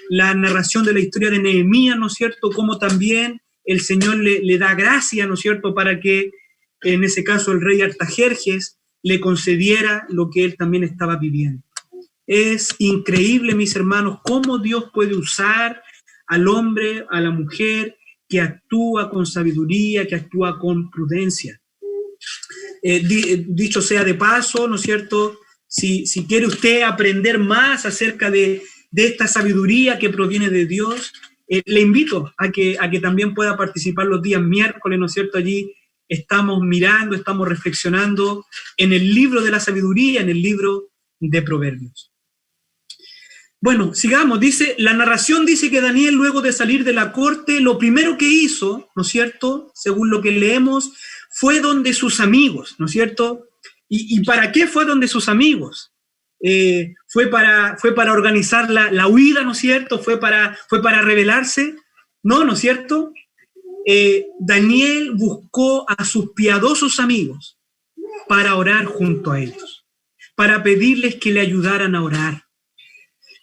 la narración de la historia de Nehemías, ¿no es cierto?, cómo también el Señor le da gracia, ¿no es cierto?, para que en ese caso el rey Artajerjes le concediera lo que él también estaba pidiendo. Es increíble, mis hermanos, cómo Dios puede usar al hombre, a la mujer, que actúa con sabiduría, que actúa con prudencia. Dicho sea de paso, ¿no es cierto?, si quiere usted aprender más acerca de esta sabiduría que proviene de Dios, le invito a que también pueda participar los días miércoles, ¿no es cierto? Allí estamos mirando, estamos reflexionando en el libro de la sabiduría, en el libro de Proverbios. Bueno, sigamos. La narración dice que Daniel, luego de salir de la corte, lo primero que hizo, ¿no es cierto?, según lo que leemos, fue donde sus amigos, ¿no es cierto? ¿Y para qué fue donde sus amigos? Fue para organizar la huida, ¿no es cierto? Fue para rebelarse. ¿No es cierto? Daniel buscó a sus piadosos amigos para orar junto a ellos, para pedirles que le ayudaran a orar.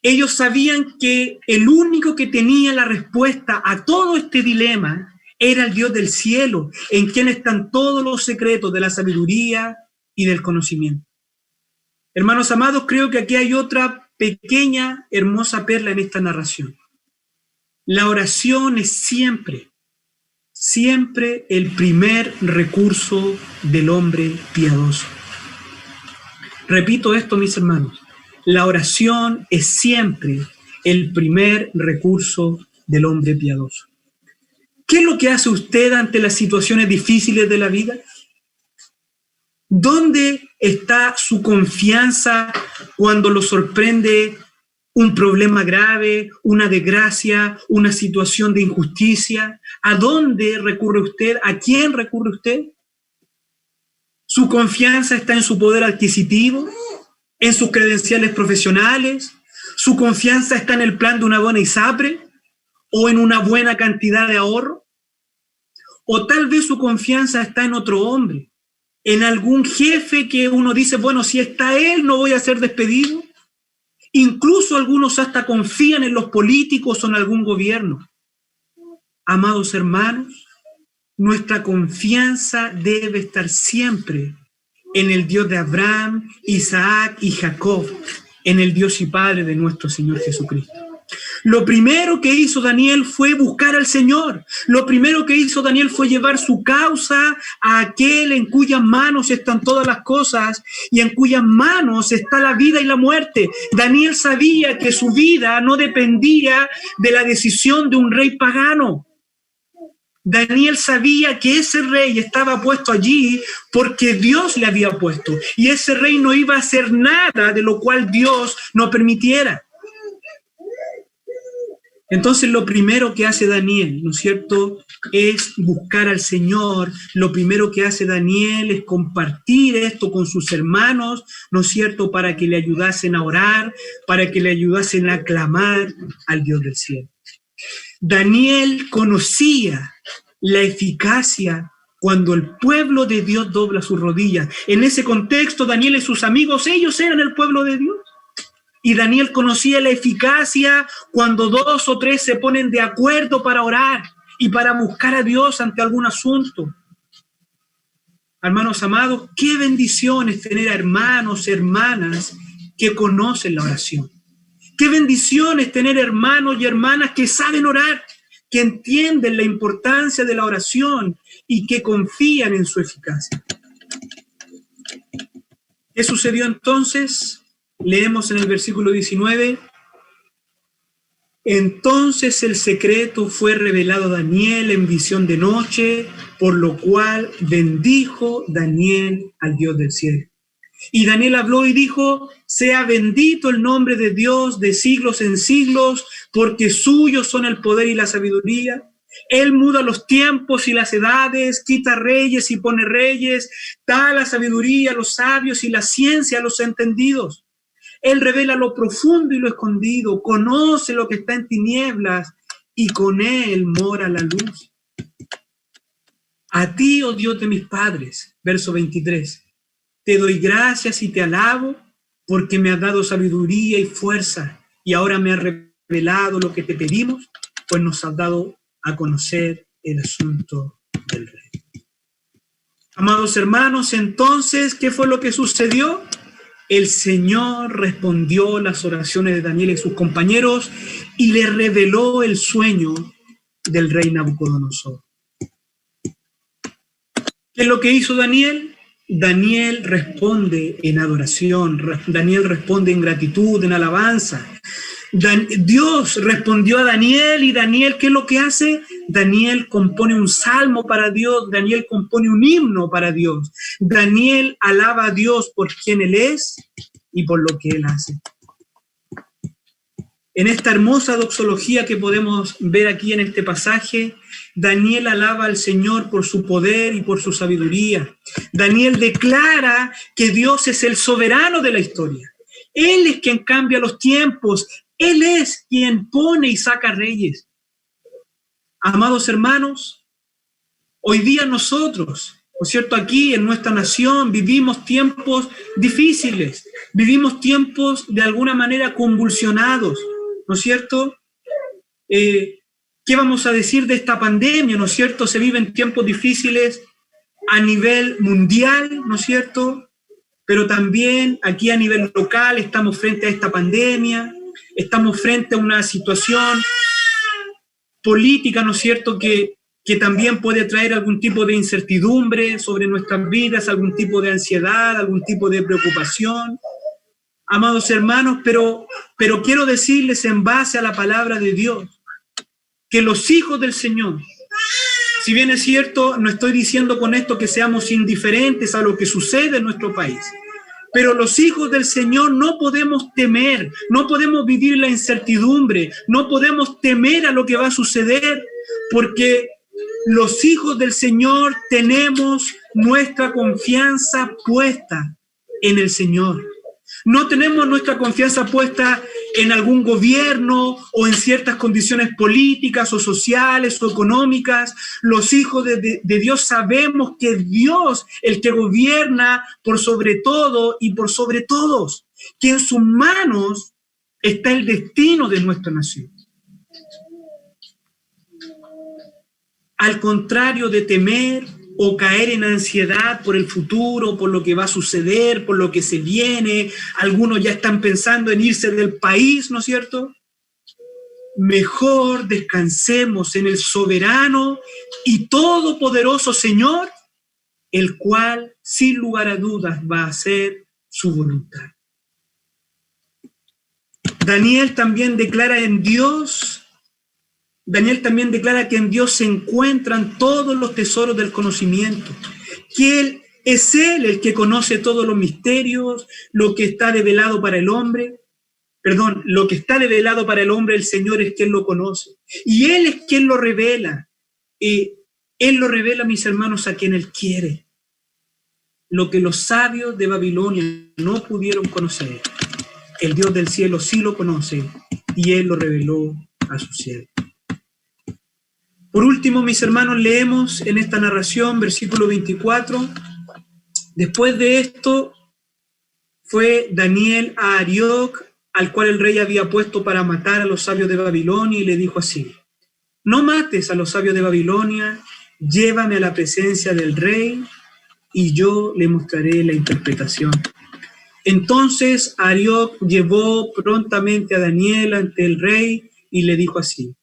Ellos sabían que el único que tenía la respuesta a todo este dilema era el Dios del cielo, en quien están todos los secretos de la sabiduría y del conocimiento. Hermanos amados, creo que aquí hay otra pequeña, hermosa perla en esta narración. La oración es siempre siempre el primer recurso del hombre piadoso. Repito esto, mis hermanos, la oración es siempre el primer recurso del hombre piadoso. ¿Qué es lo que hace usted ante las situaciones difíciles de la vida? ¿Dónde está su confianza cuando lo sorprende un problema grave, una desgracia, una situación de injusticia? ¿A dónde recurre usted? ¿A quién recurre usted? ¿Su confianza está en su poder adquisitivo? ¿En sus credenciales profesionales? ¿Su confianza está en el plan de una buena ISAPRE? ¿O en una buena cantidad de ahorro? ¿O tal vez su confianza está en otro hombre? ¿En algún jefe que uno dice, bueno, si está él no voy a ser despedido? Incluso algunos hasta confían en los políticos o en algún gobierno. Amados hermanos, nuestra confianza debe estar siempre en el Dios de Abraham, Isaac y Jacob, en el Dios y Padre de nuestro Señor Jesucristo. Lo primero que hizo Daniel fue buscar al Señor. Lo primero que hizo Daniel fue llevar su causa a aquel en cuyas manos están todas las cosas y en cuyas manos está la vida y la muerte. Daniel sabía que su vida no dependía de la decisión de un rey pagano. Daniel sabía que ese rey estaba puesto allí porque Dios le había puesto. Y ese rey no iba a hacer nada de lo cual Dios no permitiera. Entonces lo primero que hace Daniel, ¿no es cierto?, es buscar al Señor. Lo primero que hace Daniel es compartir esto con sus hermanos, ¿no es cierto?, para que le ayudasen a orar, para que le ayudasen a clamar al Dios del cielo. Daniel conocía la eficacia cuando el pueblo de Dios dobla sus rodillas. En ese contexto, Daniel y sus amigos, ellos eran el pueblo de Dios. Y Daniel conocía la eficacia cuando 2 o 3 se ponen de acuerdo para orar y para buscar a Dios ante algún asunto. Hermanos amados, qué bendición es tener a hermanos, hermanas que conocen la oración. Qué bendición es tener hermanos y hermanas que saben orar, que entienden la importancia de la oración y que confían en su eficacia. ¿Qué sucedió entonces? Leemos en el versículo 19. Entonces el secreto fue revelado a Daniel en visión de noche, por lo cual bendijo Daniel al Dios del cielo. Y Daniel habló y dijo, sea bendito el nombre de Dios de siglos en siglos, porque suyos son el poder y la sabiduría. Él muda los tiempos y las edades, quita reyes y pone reyes, da la sabiduría a los sabios y la ciencia a los entendidos. Él revela lo profundo y lo escondido, conoce lo que está en tinieblas y con él mora la luz. A ti, oh Dios de mis padres, verso 23, te doy gracias y te alabo porque me has dado sabiduría y fuerza y ahora me has revelado lo que te pedimos, pues nos has dado a conocer el asunto del rey. Amados hermanos, entonces, ¿qué fue lo que sucedió? El Señor respondió las oraciones de Daniel y sus compañeros y le reveló el sueño del rey Nabucodonosor. ¿Qué es lo que hizo Daniel? Daniel responde en adoración, Daniel responde en gratitud, en alabanza. Dios respondió a Daniel y Daniel, ¿qué es lo que hace? Daniel compone un salmo para Dios, Daniel compone un himno para Dios. Daniel alaba a Dios por quien Él es y por lo que Él hace. En esta hermosa doxología que podemos ver aquí en este pasaje, Daniel alaba al Señor por su poder y por su sabiduría. Daniel declara que Dios es el soberano de la historia. Él es quien cambia los tiempos. Él es quien pone y saca reyes. Amados hermanos, hoy día nosotros, ¿no es cierto?, aquí en nuestra nación vivimos tiempos difíciles, vivimos tiempos de alguna manera convulsionados, ¿no es cierto? ¿Qué vamos a decir de esta pandemia? ¿No es cierto? Se viven tiempos difíciles a nivel mundial, ¿no es cierto? Pero también aquí a nivel local estamos frente a esta pandemia, estamos frente a una situación política, ¿no es cierto?, que que también puede traer algún tipo de incertidumbre sobre nuestras vidas, algún tipo de ansiedad, algún tipo de preocupación. Amados hermanos, pero quiero decirles en base a la palabra de Dios, que los hijos del Señor, si bien es cierto, no estoy diciendo con esto que seamos indiferentes a lo que sucede en nuestro país, pero los hijos del Señor no podemos temer, no podemos vivir la incertidumbre, no podemos temer a lo que va a suceder, porque los hijos del Señor tenemos nuestra confianza puesta en el Señor. No tenemos nuestra confianza puesta en algún gobierno o en ciertas condiciones políticas o sociales o económicas. Los hijos de Dios sabemos que Dios, el que gobierna por sobre todo y por sobre todos, que en sus manos está el destino de nuestra nación. Al contrario de temer o caer en ansiedad por el futuro, por lo que va a suceder, por lo que se viene, algunos ya están pensando en irse del país, ¿no es cierto? Mejor descansemos en el soberano y todopoderoso Señor, el cual, sin lugar a dudas, va a hacer su voluntad. Daniel también declara que en Dios se encuentran todos los tesoros del conocimiento, que es Él el que conoce todos los misterios, lo que está develado para el hombre, el Señor es quien lo conoce, y Él es quien lo revela, y Él lo revela, mis hermanos, a quien Él quiere. Lo que los sabios de Babilonia no pudieron conocer, el Dios del cielo sí lo conoce, y Él lo reveló a su siervo. Por último, mis hermanos, leemos en esta narración, versículo 24, después de esto, fue Daniel a Arioc, al cual el rey había puesto para matar a los sabios de Babilonia, y le dijo así: no mates a los sabios de Babilonia, llévame a la presencia del rey, y yo le mostraré la interpretación. Entonces Arioc llevó prontamente a Daniel ante el rey, y le dijo así: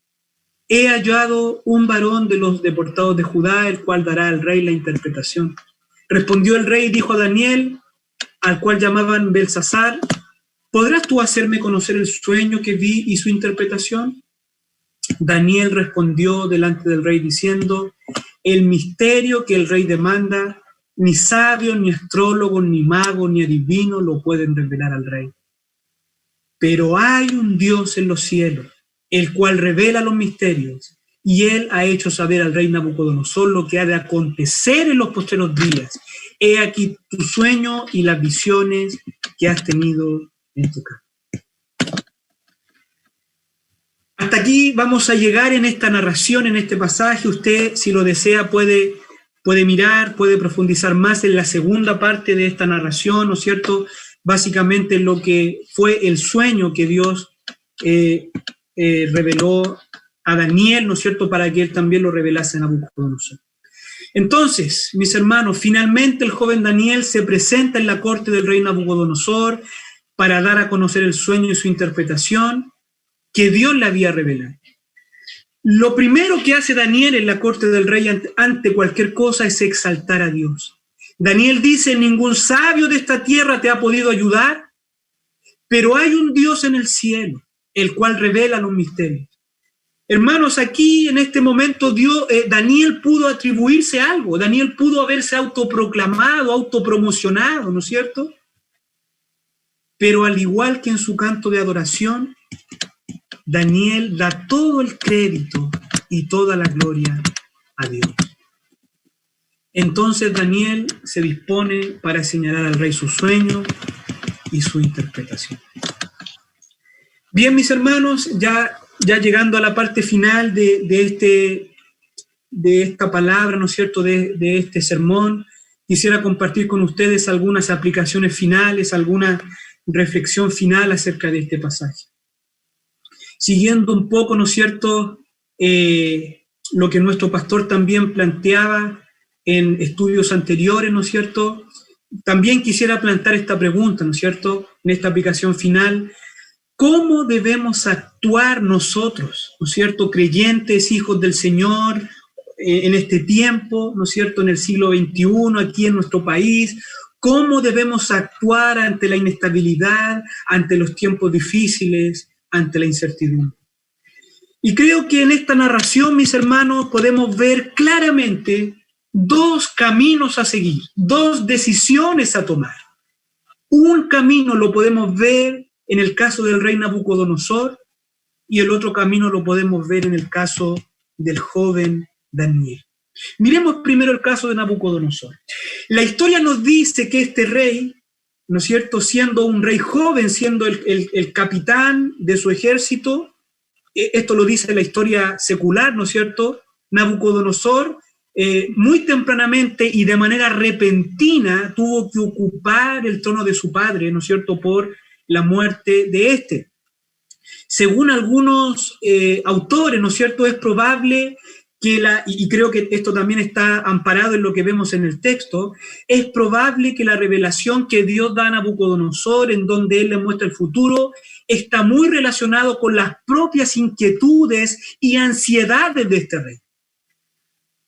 he hallado un varón de los deportados de Judá, el cual dará al rey la interpretación. Respondió el rey y dijo a Daniel, al cual llamaban Belsasar: ¿podrás tú hacerme conocer el sueño que vi y su interpretación? Daniel respondió delante del rey diciendo: el misterio que el rey demanda, ni sabio, ni astrólogo, ni mago, ni adivino lo pueden revelar al rey. Pero hay un Dios en los cielos, el cual revela los misterios, y él ha hecho saber al rey Nabucodonosor lo que ha de acontecer en los postreros días. He aquí tu sueño y las visiones que has tenido en tu campo. Hasta aquí vamos a llegar en esta narración, en este pasaje. Usted, si lo desea, puede mirar, puede profundizar más en la segunda parte de esta narración, ¿no es cierto? Básicamente lo que fue el sueño que Dios reveló a Daniel, ¿no es cierto?, para que él también lo revelase a Nabucodonosor. Entonces, mis hermanos, finalmente el joven Daniel se presenta en la corte del rey Nabucodonosor para dar a conocer el sueño y su interpretación que Dios le había revelado. Lo primero que hace Daniel en la corte del rey ante cualquier cosa es exaltar a Dios. Daniel dice: ningún sabio de esta tierra te ha podido ayudar, pero hay un Dios en el cielo, el cual revela los misterios. Hermanos, aquí en este momento Daniel pudo atribuirse algo, Daniel pudo haberse autoproclamado, autopromocionado, ¿no es cierto? Pero al igual que en su canto de adoración, Daniel da todo el crédito y toda la gloria a Dios. Entonces Daniel se dispone para señalar al rey su sueño y su interpretación. Bien, mis hermanos, ya llegando a la parte final de esta palabra, ¿no es cierto?, de este sermón, quisiera compartir con ustedes algunas aplicaciones finales, alguna reflexión final acerca de este pasaje. Siguiendo un poco, ¿no es cierto?, lo que nuestro pastor también planteaba en estudios anteriores, ¿no es cierto?, también quisiera plantear esta pregunta, ¿no es cierto?, en esta aplicación final: ¿cómo debemos actuar nosotros, ¿no es cierto?, creyentes, hijos del Señor, en este tiempo, ¿no es cierto?, en el siglo XXI, aquí en nuestro país, cómo debemos actuar ante la inestabilidad, ante los tiempos difíciles, ante la incertidumbre. Y creo que en esta narración, mis hermanos, podemos ver claramente dos caminos a seguir, dos decisiones a tomar. Un camino lo podemos ver en el caso del rey Nabucodonosor y el otro camino lo podemos ver en el caso del joven Daniel. Miremos primero el caso de Nabucodonosor. La historia nos dice que este rey, ¿no es cierto?, siendo un rey joven, siendo el capitán de su ejército, esto lo dice la historia secular, ¿no es cierto?, Nabucodonosor, muy tempranamente y de manera repentina tuvo que ocupar el trono de su padre, ¿no es cierto?, por la muerte de este. Según algunos autores, ¿no es cierto?, es probable que y creo que esto también está amparado en lo que vemos en el texto, es probable que la revelación que Dios da a Nabucodonosor, en donde él le muestra el futuro, está muy relacionado con las propias inquietudes y ansiedades de este rey.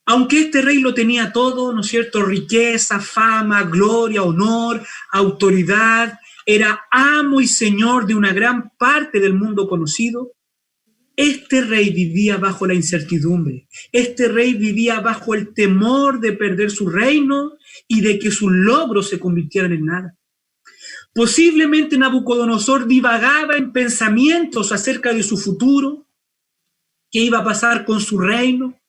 Aunque este rey lo tenía todo, ¿no es cierto?, riqueza, fama, gloria, honor, autoridad, era amo y señor de una gran parte del mundo conocido, este rey vivía bajo la incertidumbre, este rey vivía bajo el temor de perder su reino y de que sus logros se convirtieran en nada. Posiblemente Nabucodonosor divagaba en pensamientos acerca de su futuro, qué iba a pasar con su reino,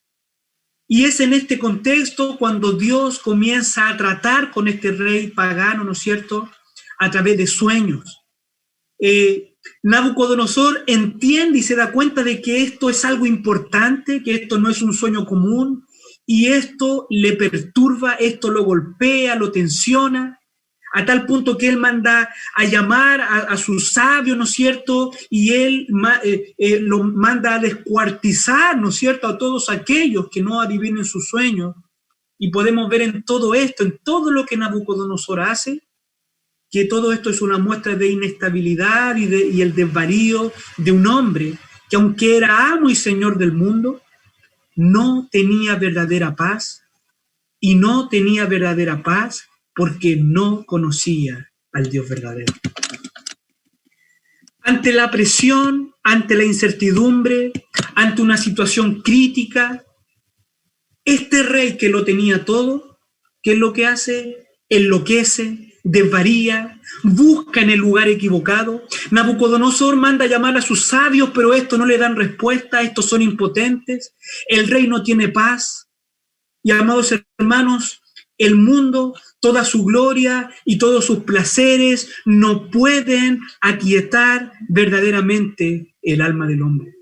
y es en este contexto cuando Dios comienza a tratar con este rey pagano, ¿no es cierto?, a través de sueños. Nabucodonosor entiende y se da cuenta de que esto es algo importante, que esto no es un sueño común, y esto le perturba, esto lo golpea, lo tensiona, a tal punto que él manda a llamar a sus sabios, ¿no es cierto?, y él lo manda a descuartizar, ¿no es cierto?, a todos aquellos que no adivinen sus sueños. Y podemos ver en todo esto, en todo lo que Nabucodonosor hace, que todo esto es una muestra de inestabilidad y el desvarío de un hombre que, aunque era amo y señor del mundo, no tenía verdadera paz, y no tenía verdadera paz porque no conocía al Dios verdadero. Ante la presión, ante la incertidumbre, ante una situación crítica, este rey que lo tenía todo, ¿qué es lo que hace? Enloquece, desvaría, busca en el lugar equivocado. Nabucodonosor manda a llamar a sus sabios, pero estos no le dan respuesta, estos son impotentes. El rey no tiene paz. Y amados hermanos, el mundo, toda su gloria y todos sus placeres no pueden aquietar verdaderamente el alma del hombre.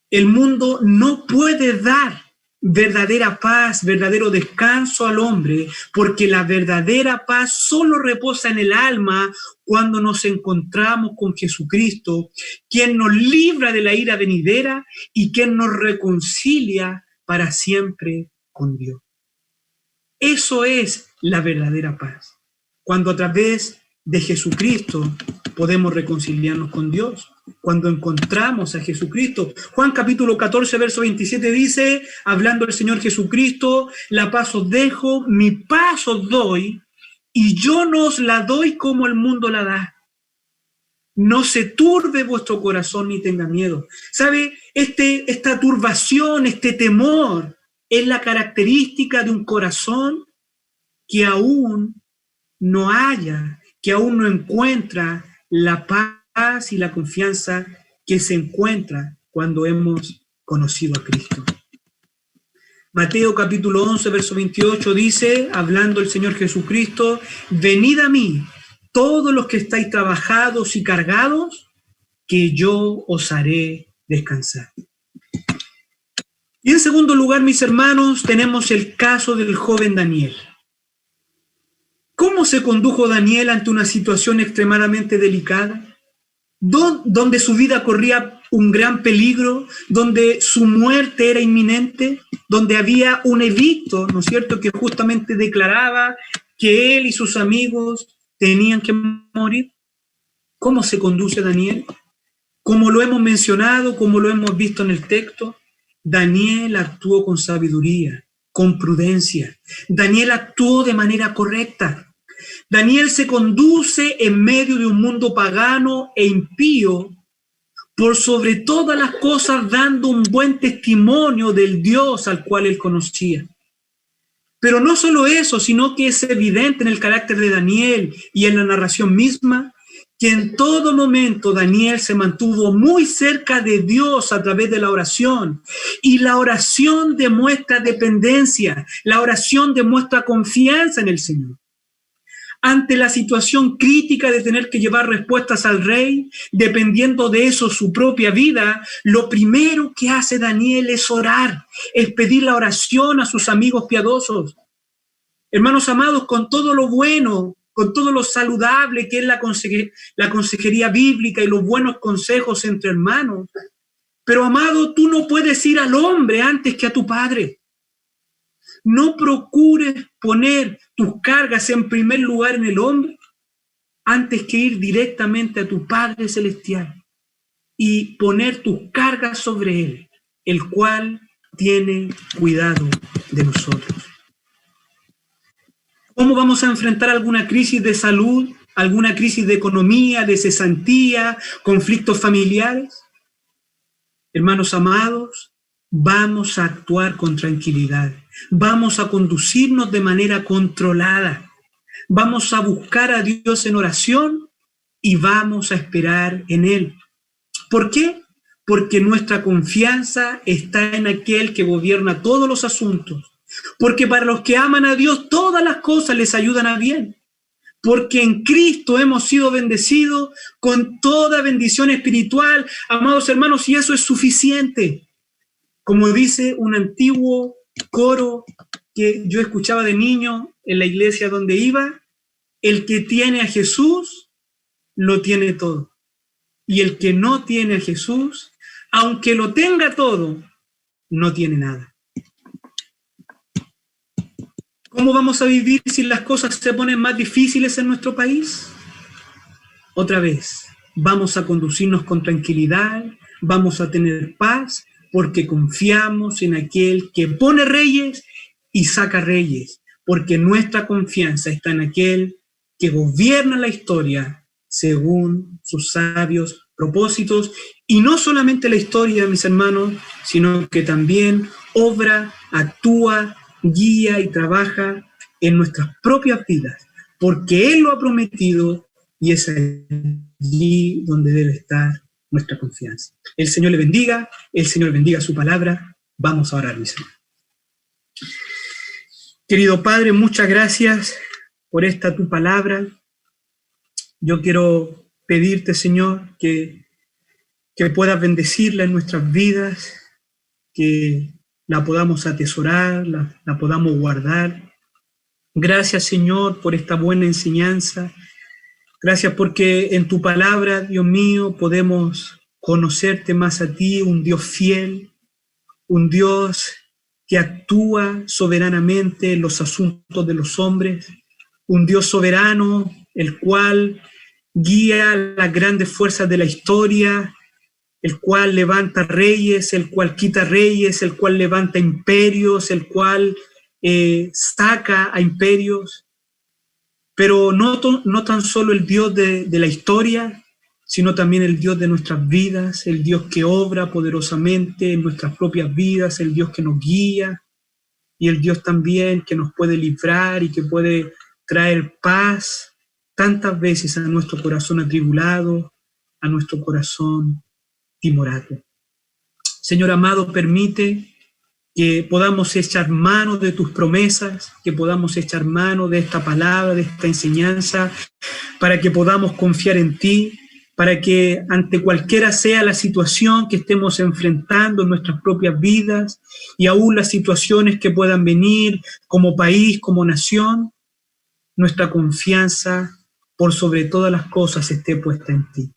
El mundo no puede dar verdadera paz, verdadero descanso al hombre, porque la verdadera paz solo reposa en el alma cuando nos encontramos con Jesucristo, quien nos libra de la ira venidera y quien nos reconcilia para siempre con Dios. Eso es la verdadera paz, cuando a través de Jesucristo podemos reconciliarnos con Dios, cuando encontramos a Jesucristo. Juan capítulo 14, verso 27 dice, hablando el Señor Jesucristo, la paz os dejo, mi paz os doy, y yo no os la doy como el mundo la da. No se turbe vuestro corazón ni tenga miedo. ¿Sabe? Esta turbación, este temor, es la característica de un corazón que aún no halla, que aún no encuentra la paz y la confianza que se encuentra cuando hemos conocido a Cristo. Mateo capítulo 11, verso 28 dice, hablando el Señor Jesucristo, venid a mí, todos los que estáis trabajados y cargados, que yo os haré descansar. Y en segundo lugar, mis hermanos, tenemos el caso del joven Daniel. ¿Cómo se condujo Daniel ante una situación extremadamente delicada? Donde su vida corría un gran peligro, donde su muerte era inminente, donde había un edicto, ¿no es cierto?, que justamente declaraba que él y sus amigos tenían que morir. ¿Cómo se conduce Daniel? Como lo hemos mencionado, como lo hemos visto en el texto, Daniel actuó con sabiduría, con prudencia. Daniel actuó de manera correcta. Daniel se conduce en medio de un mundo pagano e impío, por sobre todas las cosas dando un buen testimonio del Dios al cual él conocía. Pero no solo eso, sino que es evidente en el carácter de Daniel y en la narración misma que en todo momento Daniel se mantuvo muy cerca de Dios a través de la oración. Y la oración demuestra dependencia, la oración demuestra confianza en el Señor. Ante la situación crítica de tener que llevar respuestas al rey, dependiendo de eso su propia vida, lo primero que hace Daniel es orar, es pedir la oración a sus amigos piadosos. Hermanos amados, con todo lo bueno, con todo lo saludable que es la consejería bíblica y los buenos consejos entre hermanos, pero amado, tú no puedes ir al hombre antes que a tu Padre. No procures poner tus cargas en primer lugar en el hombre antes que ir directamente a tu Padre Celestial y poner tus cargas sobre Él, el cual tiene cuidado de nosotros. ¿Cómo vamos a enfrentar alguna crisis de salud, alguna crisis de economía, de cesantía, conflictos familiares? Hermanos amados, vamos a actuar con tranquilidad, vamos a conducirnos de manera controlada, vamos a buscar a Dios en oración y vamos a esperar en Él. ¿Por qué? Porque nuestra confianza está en aquel que gobierna todos los asuntos. Porque para los que aman a Dios, todas las cosas les ayudan a bien. Porque en Cristo hemos sido bendecidos con toda bendición espiritual, amados hermanos, y eso es suficiente. Como dice un antiguo coro que yo escuchaba de niño en la iglesia donde iba, el que tiene a Jesús, lo tiene todo. Y el que no tiene a Jesús, aunque lo tenga todo, no tiene nada. ¿Cómo vamos a vivir si las cosas se ponen más difíciles en nuestro país? Otra vez, vamos a conducirnos con tranquilidad, vamos a tener paz, porque confiamos en aquel que pone reyes y saca reyes, porque nuestra confianza está en aquel que gobierna la historia según sus sabios propósitos, y no solamente la historia, mis hermanos, sino que también obra, actúa, guía y trabaja en nuestras propias vidas, porque Él lo ha prometido y es allí donde debe estar nuestra confianza. El Señor le bendiga, el Señor bendiga su palabra. Vamos a orar, mis hermanos. Querido Padre, muchas gracias por esta tu palabra. Yo quiero pedirte, Señor, que puedas bendecirla en nuestras vidas, que la podamos atesorar, la podamos guardar. Gracias, Señor, por esta buena enseñanza. Gracias porque en tu palabra, Dios mío, podemos conocerte más a ti, un Dios fiel, un Dios que actúa soberanamente en los asuntos de los hombres, un Dios soberano, el cual guía las grandes fuerzas de la historia, el cual levanta reyes, el cual quita reyes, el cual levanta imperios, el cual saca a imperios, pero no tan solo el Dios de la historia, sino también el Dios de nuestras vidas, el Dios que obra poderosamente en nuestras propias vidas, el Dios que nos guía, y el Dios también que nos puede librar y que puede traer paz tantas veces a nuestro corazón atribulado, a nuestro corazón timorato. Señor amado, permite que podamos echar mano de tus promesas, que podamos echar mano de esta palabra, de esta enseñanza, para que podamos confiar en ti, para que ante cualquiera sea la situación que estemos enfrentando en nuestras propias vidas y aún las situaciones que puedan venir como país, como nación, nuestra confianza por sobre todas las cosas esté puesta en ti.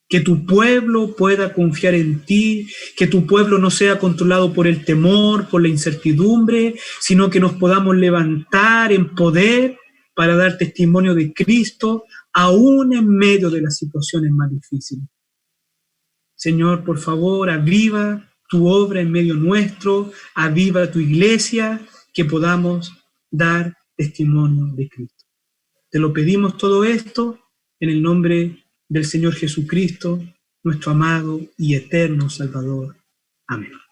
Que tu pueblo pueda confiar en ti, que tu pueblo no sea controlado por el temor, por la incertidumbre, sino que nos podamos levantar en poder para dar testimonio de Cristo, aún en medio de las situaciones más difíciles. Señor, por favor, aviva tu obra en medio nuestro, aviva tu iglesia, que podamos dar testimonio de Cristo. Te lo pedimos todo esto en el nombre del Señor Jesucristo, nuestro amado y eterno Salvador. Amén.